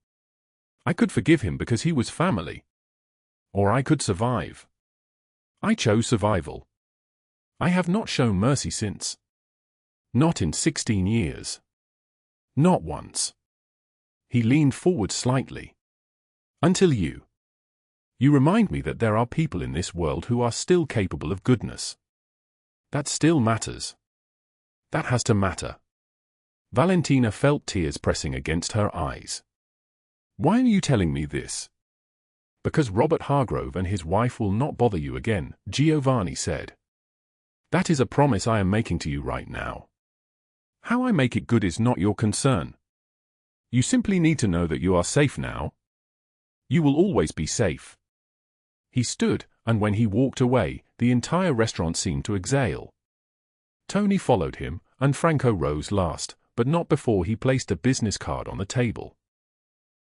I could forgive him because he was family. Or I could survive. I chose survival. I have not shown mercy since. Not in 16 years. Not once. He leaned forward slightly. Until you. You remind me that there are people in this world who are still capable of goodness. That still matters. That has to matter. Valentina felt tears pressing against her eyes. Why are you telling me this? Because Robert Hargrove and his wife will not bother you again, Giovanni said. That is a promise I am making to you right now. How I make it good is not your concern. You simply need to know that you are safe now. You will always be safe. He stood, and when he walked away, the entire restaurant seemed to exhale. Tony followed him, and Franco rose last, but not before he placed a business card on the table.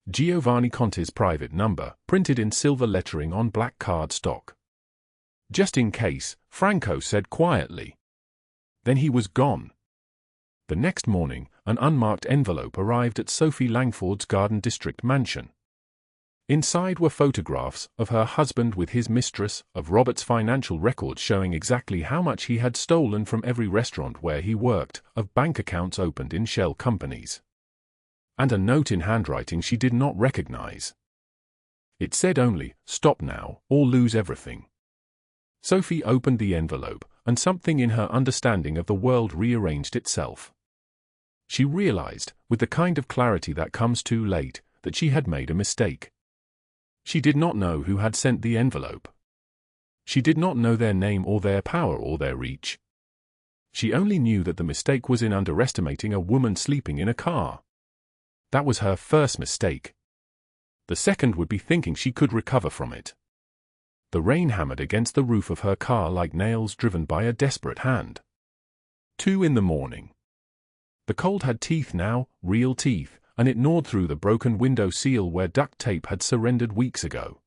Giovanni Conti's private number, printed in silver lettering on black cardstock. Just in case, Franco said quietly. Then he was gone. The next morning, an unmarked envelope arrived at Sophie Langford's Garden District mansion. Inside were photographs of her husband with his mistress, of Robert's financial records showing exactly how much he had stolen from every restaurant where he worked, of bank accounts opened in shell companies. And a note in handwriting she did not recognize. It said only, "Stop now, or lose everything." Sophie opened the envelope, and something in her understanding of the world rearranged itself. She realized, with the kind of clarity that comes too late, that she had made a mistake. She did not know who had sent the envelope. She did not know their name or their power or their reach. She only knew that the mistake was in underestimating a woman sleeping in a car. That was her first mistake. The second would be thinking she could recover from it. The rain hammered against the roof of her car like nails driven by a desperate hand. 2 in the morning. The cold had teeth now, real teeth, and it gnawed through the broken window seal where duct tape had surrendered weeks ago.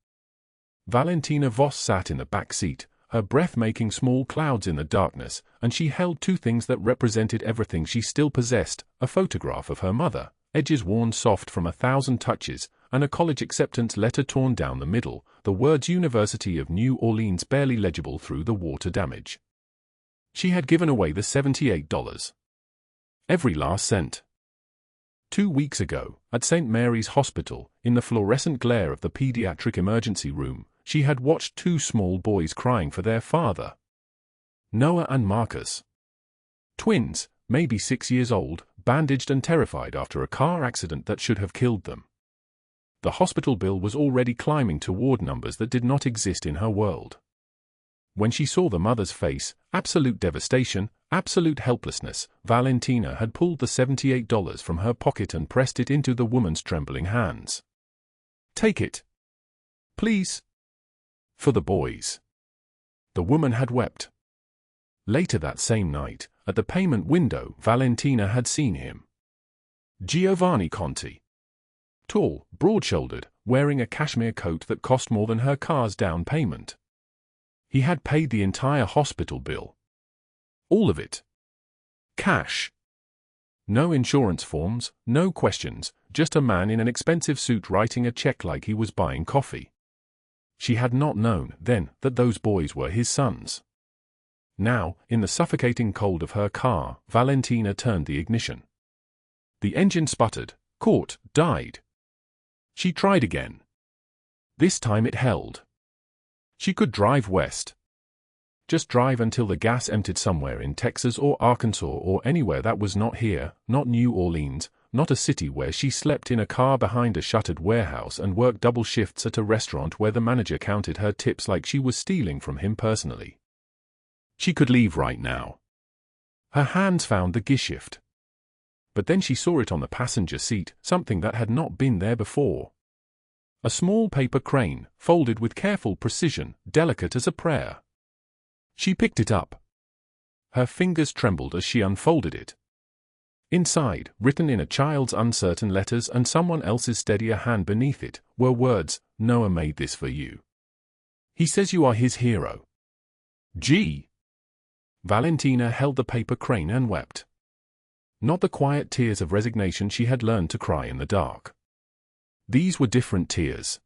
Valentina Voss sat in the back seat, her breath making small clouds in the darkness, and she held 2 things that represented everything she still possessed: a photograph of her mother, edges worn soft from 1,000 touches, and a college acceptance letter torn down the middle, the words University of New Orleans barely legible through the water damage. She had given away the $78. Every last cent. 2 weeks ago, at St. Mary's Hospital, in the fluorescent glare of the pediatric emergency room, she had watched 2 small boys crying for their father. Noah and Marcus. Twins, maybe 6 years old, bandaged and terrified after a car accident that should have killed them. The hospital bill was already climbing toward numbers that did not exist in her world. When she saw the mother's face, absolute devastation, absolute helplessness, Valentina had pulled the $78 from her pocket and pressed it into the woman's trembling hands. "Take it. Please. For the boys." The woman had wept. Later that same night, at the payment window, Valentina had seen him. Giovanni Conti. Tall, broad-shouldered, wearing a cashmere coat that cost more than her car's down payment. He had paid the entire hospital bill. All of it. Cash. No insurance forms, no questions, just a man in an expensive suit writing a check like he was buying coffee. She had not known, then, that those boys were his sons. Now, in the suffocating cold of her car, Valentina turned the ignition. The engine sputtered, caught, died. She tried again. This time it held. She could drive west. Just drive until the gas emptied somewhere in Texas or Arkansas or anywhere that was not here, not New Orleans, not a city where she slept in a car behind a shuttered warehouse and worked double shifts at a restaurant where the manager counted her tips like she was stealing from him personally. She could leave right now. Her hands found the gear shift. But then she saw it on the passenger seat, something that had not been there before. A small paper crane, folded with careful precision, delicate as a prayer. She picked it up. Her fingers trembled as she unfolded it. Inside, written in a child's uncertain letters and someone else's steadier hand beneath it, were words: "Noah made this for you. He says you are his hero." Gee! Valentina held the paper crane and wept. Not the quiet tears of resignation she had learned to cry in the dark. These were different tears.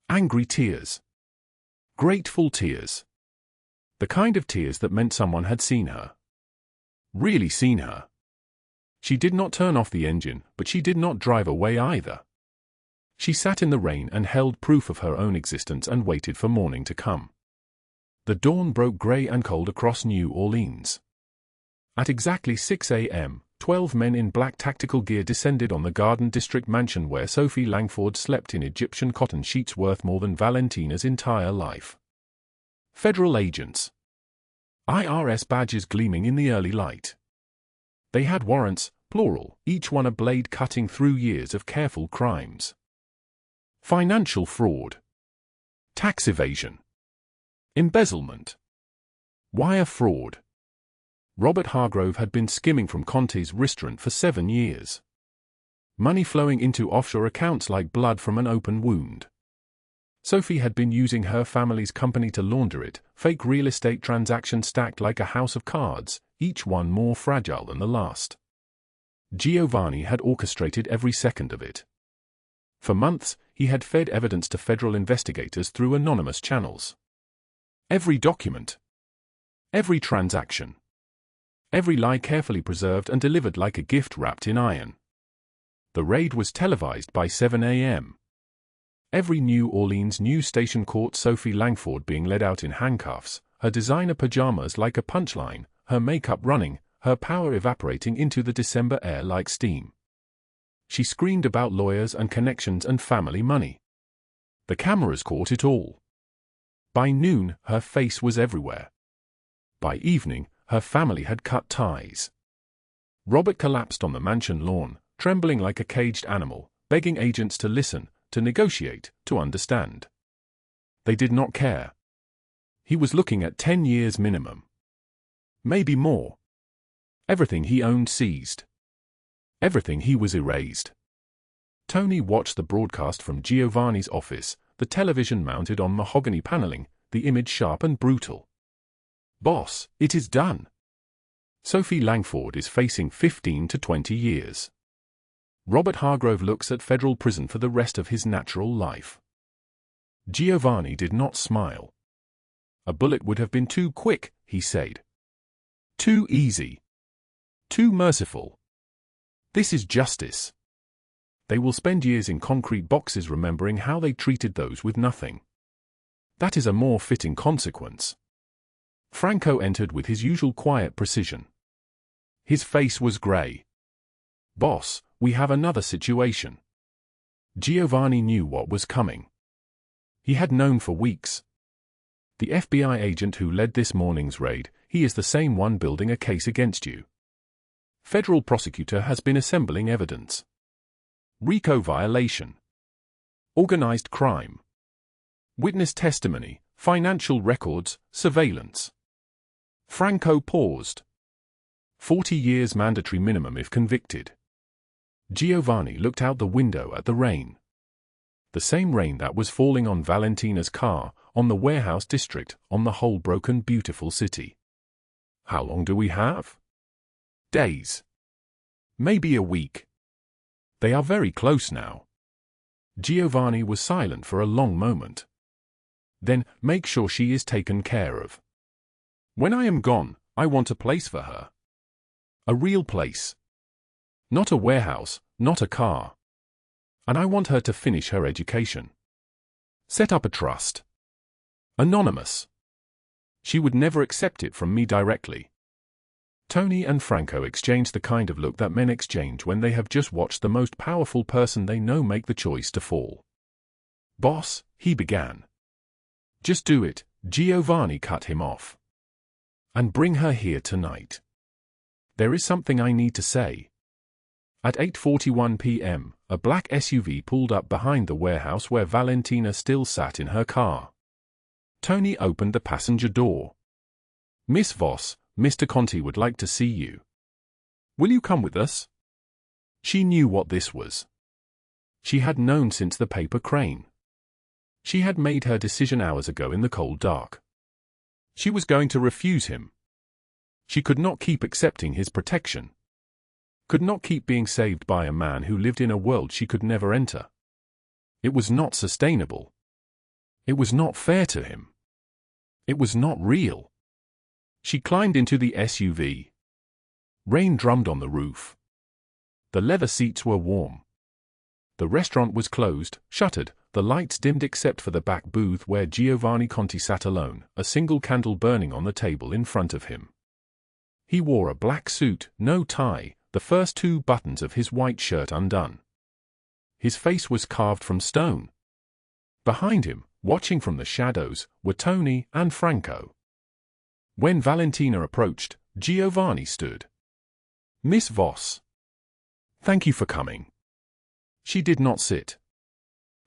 Angry tears. Grateful tears. The kind of tears that meant someone had seen her. Really seen her. She did not turn off the engine, but she did not drive away either. She sat in the rain and held proof of her own existence and waited for morning to come. The dawn broke gray and cold across New Orleans. At exactly 6 a.m., 12 men in black tactical gear descended on the Garden District mansion where Sophie Langford slept in Egyptian cotton sheets worth more than Valentina's entire life. Federal agents. IRS badges gleaming in the early light. They had warrants, plural, each one a blade cutting through years of careful crimes. Financial fraud. Tax evasion. Embezzlement. Wire fraud. Robert Hargrove had been skimming from Conti's restaurant for 7 years. Money flowing into offshore accounts like blood from an open wound. Sophie had been using her family's company to launder it, fake real estate transactions stacked like a house of cards, each one more fragile than the last. Giovanni had orchestrated every second of it. For months, he had fed evidence to federal investigators through anonymous channels. Every document. Every transaction. Every lie carefully preserved and delivered like a gift wrapped in iron. The raid was televised by 7 a.m. Every New Orleans news station caught Sophie Langford being led out in handcuffs, her designer pajamas like a punchline, her makeup running, her power evaporating into the December air like steam. She screamed about lawyers and connections and family money. The cameras caught it all. By noon, her face was everywhere. By evening, her family had cut ties. Robert collapsed on the mansion lawn, trembling like a caged animal, begging agents to listen, to negotiate, to understand. They did not care. He was looking at 10 years minimum. Maybe more. Everything he owned seized. Everything he was erased. Tony watched the broadcast from Giovanni's office, the television mounted on mahogany paneling, the image sharp and brutal. "Boss, it is done. Sophie Langford is facing 15 to 20 years. Robert Hargrove looks at federal prison for the rest of his natural life." Giovanni did not smile. "A bullet would have been too quick," he said. "Too easy. Too merciful. This is justice. They will spend years in concrete boxes remembering how they treated those with nothing. That is a more fitting consequence." Franco entered with his usual quiet precision. His face was grey. "Boss, we have another situation." Giovanni knew what was coming. He had known for weeks. "The FBI agent who led this morning's raid, he is the same one building a case against you. Federal prosecutor has been assembling evidence. RICO violation. Organized crime. Witness testimony, financial records, surveillance." Franco paused. 40 years mandatory minimum if convicted. Giovanni looked out the window at the rain. The same rain that was falling on Valentina's car, on the warehouse district, on the whole broken beautiful city. "How long do we have?" "Days. Maybe a week. They are very close now." Giovanni was silent for a long moment. "Then, make sure she is taken care of. When I am gone, I want a place for her. A real place. Not a warehouse, not a car. And I want her to finish her education. Set up a trust. Anonymous. She would never accept it from me directly." Tony and Franco exchanged the kind of look that men exchange when they have just watched the most powerful person they know make the choice to fall. "Boss," he began. "Just do it," Giovanni cut him off. "And bring her here tonight. There is something I need to say." At 8:41 p.m., a black SUV pulled up behind the warehouse where Valentina still sat in her car. Tony opened the passenger door. "Miss Voss, Mr. Conti would like to see you. Will you come with us?" She knew what this was. She had known since the paper crane. She had made her decision hours ago in the cold dark. She was going to refuse him. She could not keep accepting his protection. Could not keep being saved by a man who lived in a world she could never enter. It was not sustainable. It was not fair to him. It was not real. She climbed into the SUV. Rain drummed on the roof. The leather seats were warm. The restaurant was closed, shuttered, the lights dimmed except for the back booth where Giovanni Conti sat alone, a single candle burning on the table in front of him. He wore a black suit, no tie, the first 2 buttons of his white shirt undone. His face was carved from stone. Behind him, watching from the shadows, were Tony and Franco. When Valentina approached, Giovanni stood. "Miss Voss. Thank you for coming." She did not sit.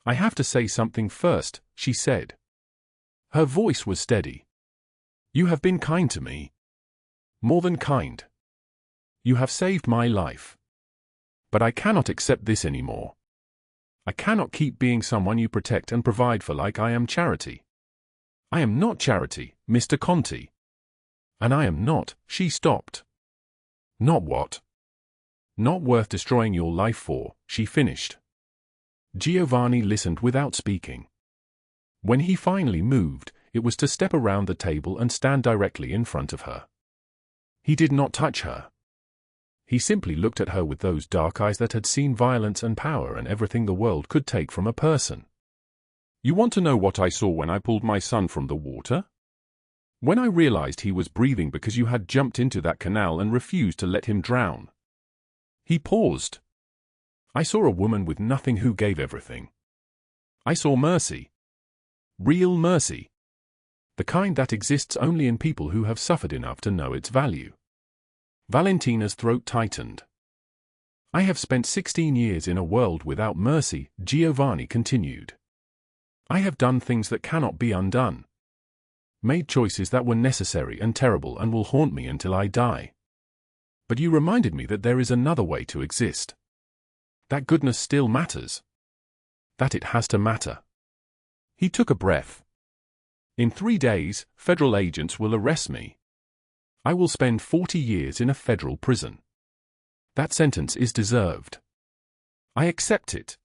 "I have to say something first," she said. Her voice was steady. "You have been kind to me. More than kind. You have saved my life. But I cannot accept this anymore. I cannot keep being someone you protect and provide for like I am charity. I am not charity, Mr. Conti. And I am not," she stopped. "Not what?" "Not worth destroying your life for," she finished. Giovanni listened without speaking. When he finally moved, it was to step around the table and stand directly in front of her. He did not touch her. He simply looked at her with those dark eyes that had seen violence and power and everything the world could take from a person. "You want to know what I saw when I pulled my son from the water? When I realized he was breathing because you had jumped into that canal and refused to let him drown." He paused. "I saw a woman with nothing who gave everything. I saw mercy. Real mercy. The kind that exists only in people who have suffered enough to know its value." Valentina's throat tightened. "I have spent 16 years in a world without mercy," Giovanni continued. I have done things that cannot be undone. Made choices that were necessary and terrible and will haunt me until I die. But you reminded me that there is another way to exist. That goodness still matters. That it has to matter. He took a breath. In 3 days, federal agents will arrest me. I will spend 40 years in a federal prison. That sentence is deserved. I accept it.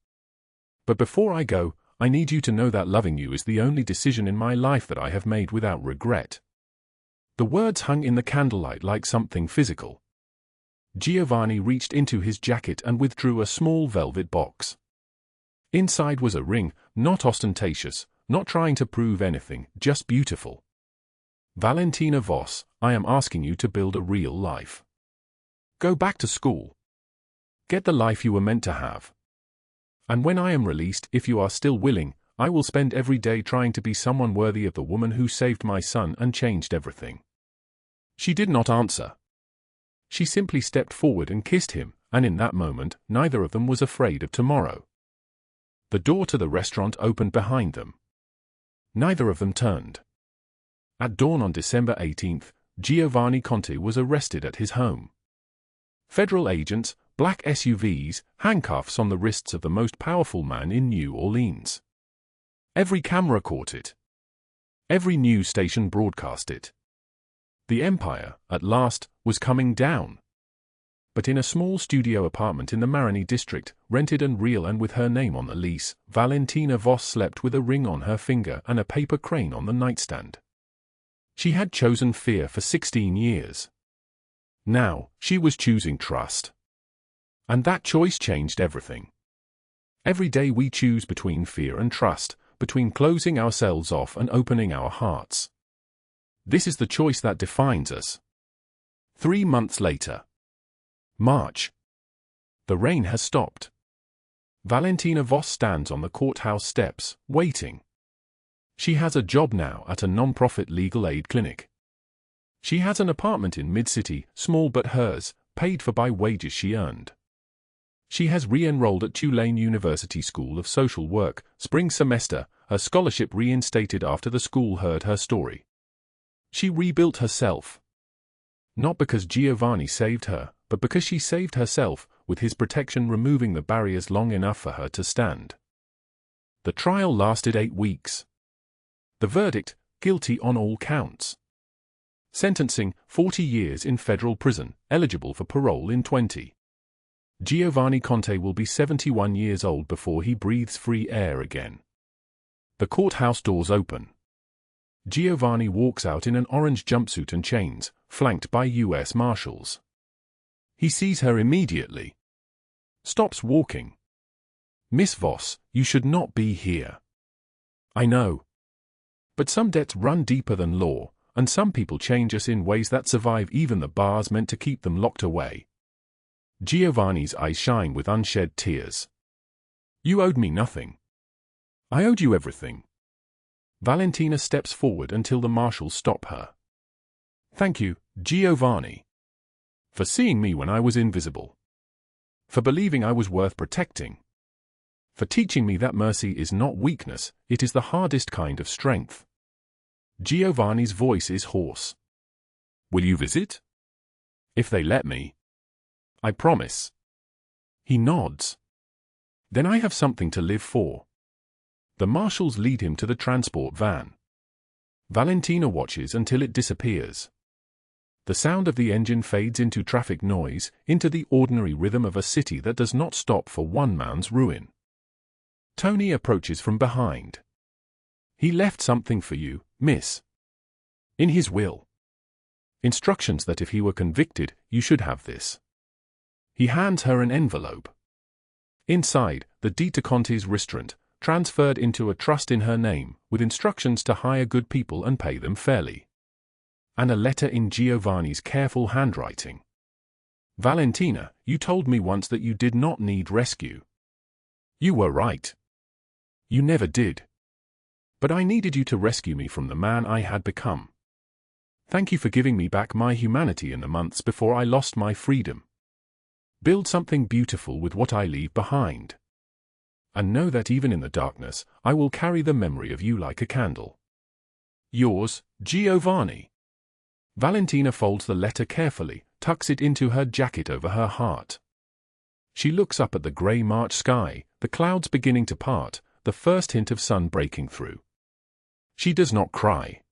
But before I go, I need you to know that loving you is the only decision in my life that I have made without regret. The words hung in the candlelight like something physical. Giovanni reached into his jacket and withdrew a small velvet box. Inside was a ring, not ostentatious, not trying to prove anything, just beautiful. Valentina Voss, I am asking you to build a real life. Go back to school. Get the life you were meant to have. And when I am released, if you are still willing, I will spend every day trying to be someone worthy of the woman who saved my son and changed everything. She did not answer. She simply stepped forward and kissed him, and in that moment, neither of them was afraid of tomorrow. The door to the restaurant opened behind them. Neither of them turned. At dawn on December 18th, Giovanni Conti was arrested at his home. Federal agents, black SUVs, handcuffs on the wrists of the most powerful man in New Orleans. Every camera caught it. Every news station broadcast it. The empire, at last, was coming down. But in a small studio apartment in the Marigny district, rented and real and with her name on the lease, Valentina Voss slept with a ring on her finger and a paper crane on the nightstand. She had chosen fear for 16 years. Now, she was choosing trust. And that choice changed everything. Every day we choose between fear and trust, between closing ourselves off and opening our hearts. This is the choice that defines us. 3 months later. March. The rain has stopped. Valentina Voss stands on the courthouse steps, waiting. She has a job now at a non-profit legal aid clinic. She has an apartment in mid-city, small but hers, paid for by wages she earned. She has re-enrolled at Tulane University School of Social Work, spring semester, her scholarship reinstated after the school heard her story. She rebuilt herself. Not because Giovanni saved her, but because she saved herself, with his protection removing the barriers long enough for her to stand. The trial lasted 8 weeks. The verdict, guilty on all counts. Sentencing, 40 years in federal prison, eligible for parole in 20. Giovanni Conti will be 71 years old before he breathes free air again. The courthouse doors open. Giovanni walks out in an orange jumpsuit and chains, flanked by U.S. Marshals. He sees her immediately. Stops walking. Miss Voss, you should not be here. I know. But some debts run deeper than law, and some people change us in ways that survive even the bars meant to keep them locked away. Giovanni's eyes shine with unshed tears. You owed me nothing. I owed you everything. Valentina steps forward until the marshals stop her. Thank you, Giovanni. For seeing me when I was invisible. For believing I was worth protecting. For teaching me that mercy is not weakness, it is the hardest kind of strength. Giovanni's voice is hoarse. Will you visit? If they let me. I promise. He nods. Then I have something to live for. The marshals lead him to the transport van. Valentina watches until it disappears. The sound of the engine fades into traffic noise, into the ordinary rhythm of a city that does not stop for one man's ruin. Tony approaches from behind. He left something for you, miss. In his will. Instructions that if he were convicted, you should have this. He hands her an envelope. Inside, the Dita Conti's restaurant, transferred into a trust in her name, with instructions to hire good people and pay them fairly. And a letter in Giovanni's careful handwriting. Valentina, you told me once that you did not need rescue. You were right. You never did. But I needed you to rescue me from the man I had become. Thank you for giving me back my humanity in the months before I lost my freedom. Build something beautiful with what I leave behind. And know that even in the darkness, I will carry the memory of you like a candle. Yours, Giovanni. Valentina folds the letter carefully, tucks it into her jacket over her heart. She looks up at the grey March sky, the clouds beginning to part, the first hint of sun breaking through. She does not cry.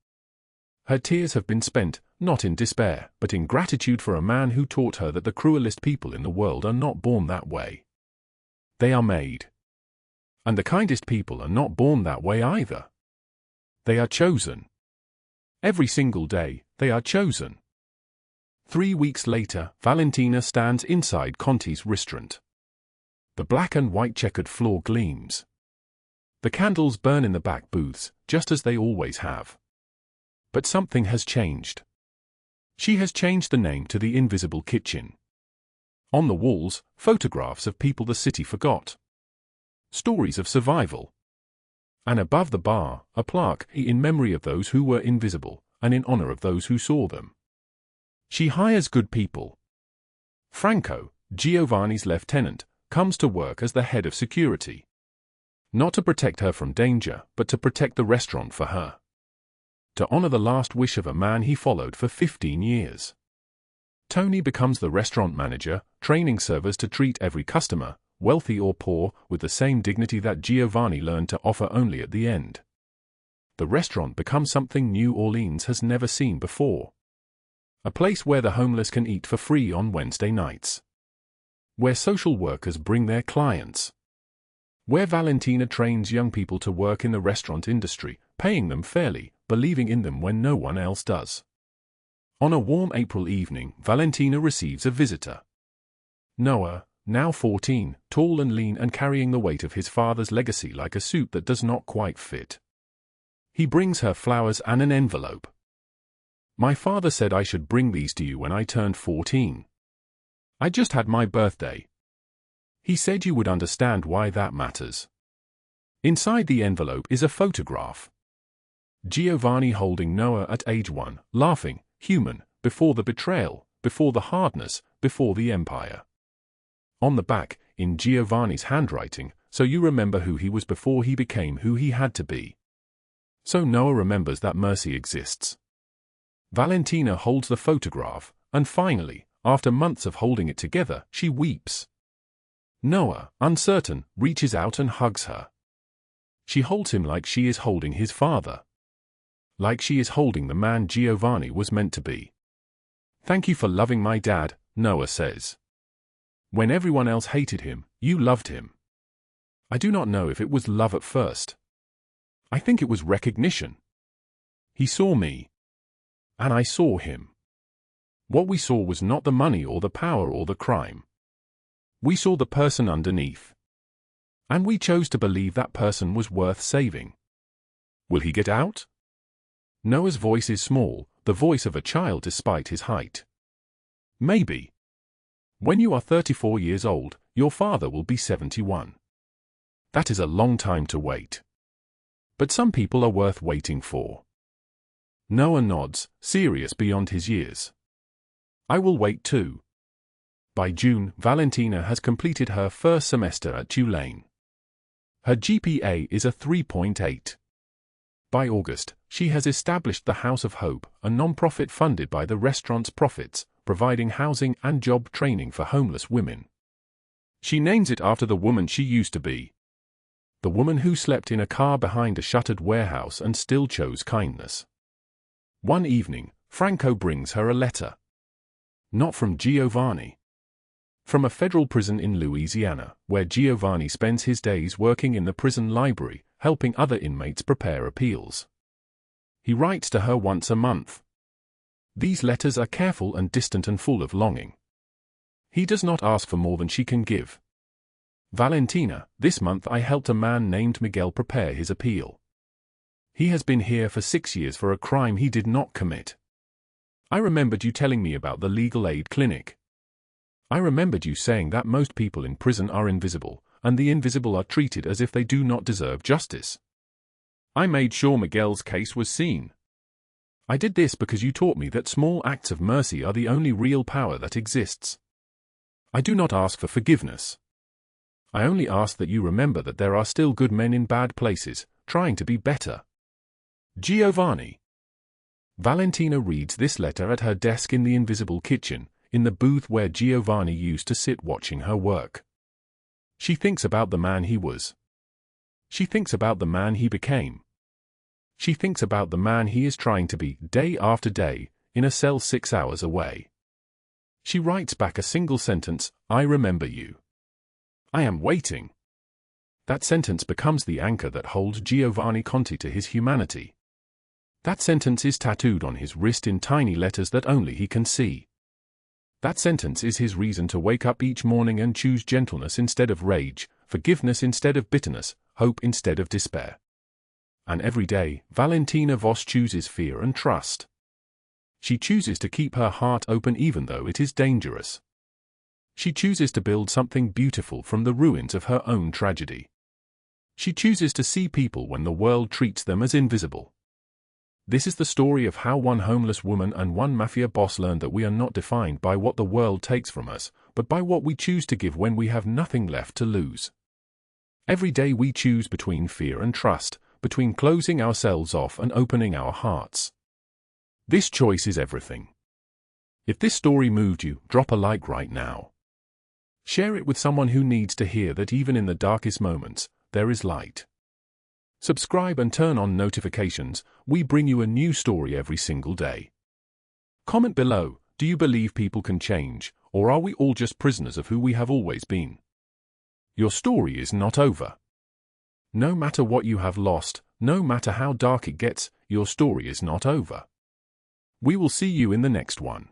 Her tears have been spent, not in despair, but in gratitude for a man who taught her that the cruelest people in the world are not born that way. They are made. And the kindest people are not born that way either. They are chosen. Every single day, they are chosen. 3 weeks later, Valentina stands inside Conti's restaurant. The black and white checkered floor gleams. The candles burn in the back booths, just as they always have. But something has changed. She has changed the name to the Invisible Kitchen. On the walls, photographs of people the city forgot. Stories of survival. And above the bar, a plaque in memory of those who were invisible, and in honor of those who saw them. She hires good people. Franco, Giovanni's lieutenant, comes to work as the head of security. Not to protect her from danger, but to protect the restaurant for her. To honor the last wish of a man he followed for 15 years. Tony becomes the restaurant manager, training servers to treat every customer, wealthy or poor, with the same dignity that Giovanni learned to offer only at the end. The restaurant becomes something New Orleans has never seen before. A place where the homeless can eat for free on Wednesday nights. Where social workers bring their clients. Where Valentina trains young people to work in the restaurant industry, paying them fairly, believing in them when no one else does. On a warm April evening, Valentina receives a visitor. Noah, now 14, tall and lean and carrying the weight of his father's legacy like a suit that does not quite fit. He brings her flowers and an envelope. My father said I should bring these to you when I turned 14. I just had my birthday. He said you would understand why that matters. Inside the envelope is a photograph. Giovanni holding Noah at age 1, laughing, human, before the betrayal, before the hardness, before the empire. On the back, in Giovanni's handwriting, so you remember who he was before he became who he had to be. So Noah remembers that mercy exists. Valentina holds the photograph, and finally, after months of holding it together, she weeps. Noah, uncertain, reaches out and hugs her. She holds him like she is holding his father. Like she is holding the man Giovanni was meant to be. Thank you for loving my dad, Noah says. When everyone else hated him, you loved him. I do not know if it was love at first. I think it was recognition. He saw me. And I saw him. What we saw was not the money or the power or the crime. We saw the person underneath. And we chose to believe that person was worth saving. Will he get out? Noah's voice is small, the voice of a child despite his height. Maybe. When you are 34 years old, your father will be 71. That is a long time to wait. But some people are worth waiting for. Noah nods, serious beyond his years. I will wait too. By June, Valentina has completed her first semester at Tulane. Her GPA is a 3.8. By August, she has established the House of Hope, a non-profit funded by the restaurant's profits, providing housing and job training for homeless women. She names it after the woman she used to be. The woman who slept in a car behind a shuttered warehouse and still chose kindness. One evening, Franco brings her a letter. Not from Giovanni. From a federal prison in Louisiana, where Giovanni spends his days working in the prison library, helping other inmates prepare appeals. He writes to her once a month. These letters are careful and distant and full of longing. He does not ask for more than she can give. Valentina, this month I helped a man named Miguel prepare his appeal. He has been here for 6 years for a crime he did not commit. I remembered you telling me about the legal aid clinic. I remembered you saying that most people in prison are invisible, and the invisible are treated as if they do not deserve justice. I made sure Miguel's case was seen. I did this because you taught me that small acts of mercy are the only real power that exists. I do not ask for forgiveness. I only ask that you remember that there are still good men in bad places, trying to be better. Giovanni. Valentina reads this letter at her desk in the invisible kitchen, in the booth where Giovanni used to sit watching her work. She thinks about the man he was. She thinks about the man he became. She thinks about the man he is trying to be, day after day, in a cell 6 hours away. She writes back a single sentence, "I remember you. I am waiting." That sentence becomes the anchor that holds Giovanni Conti to his humanity. That sentence is tattooed on his wrist in tiny letters that only he can see. That sentence is his reason to wake up each morning and choose gentleness instead of rage, forgiveness instead of bitterness, hope instead of despair. And every day, Valentina Voss chooses fear and trust. She chooses to keep her heart open even though it is dangerous. She chooses to build something beautiful from the ruins of her own tragedy. She chooses to see people when the world treats them as invisible. This is the story of how one homeless woman and one mafia boss learned that we are not defined by what the world takes from us, but by what we choose to give when we have nothing left to lose. Every day we choose between fear and trust, between closing ourselves off and opening our hearts. This choice is everything. If this story moved you, drop a like right now. Share it with someone who needs to hear that even in the darkest moments, there is light. Subscribe and turn on notifications. We bring you a new story every single day. Comment below, do you believe people can change, or are we all just prisoners of who we have always been? Your story is not over. No matter what you have lost, no matter how dark it gets, your story is not over. We will see you in the next one.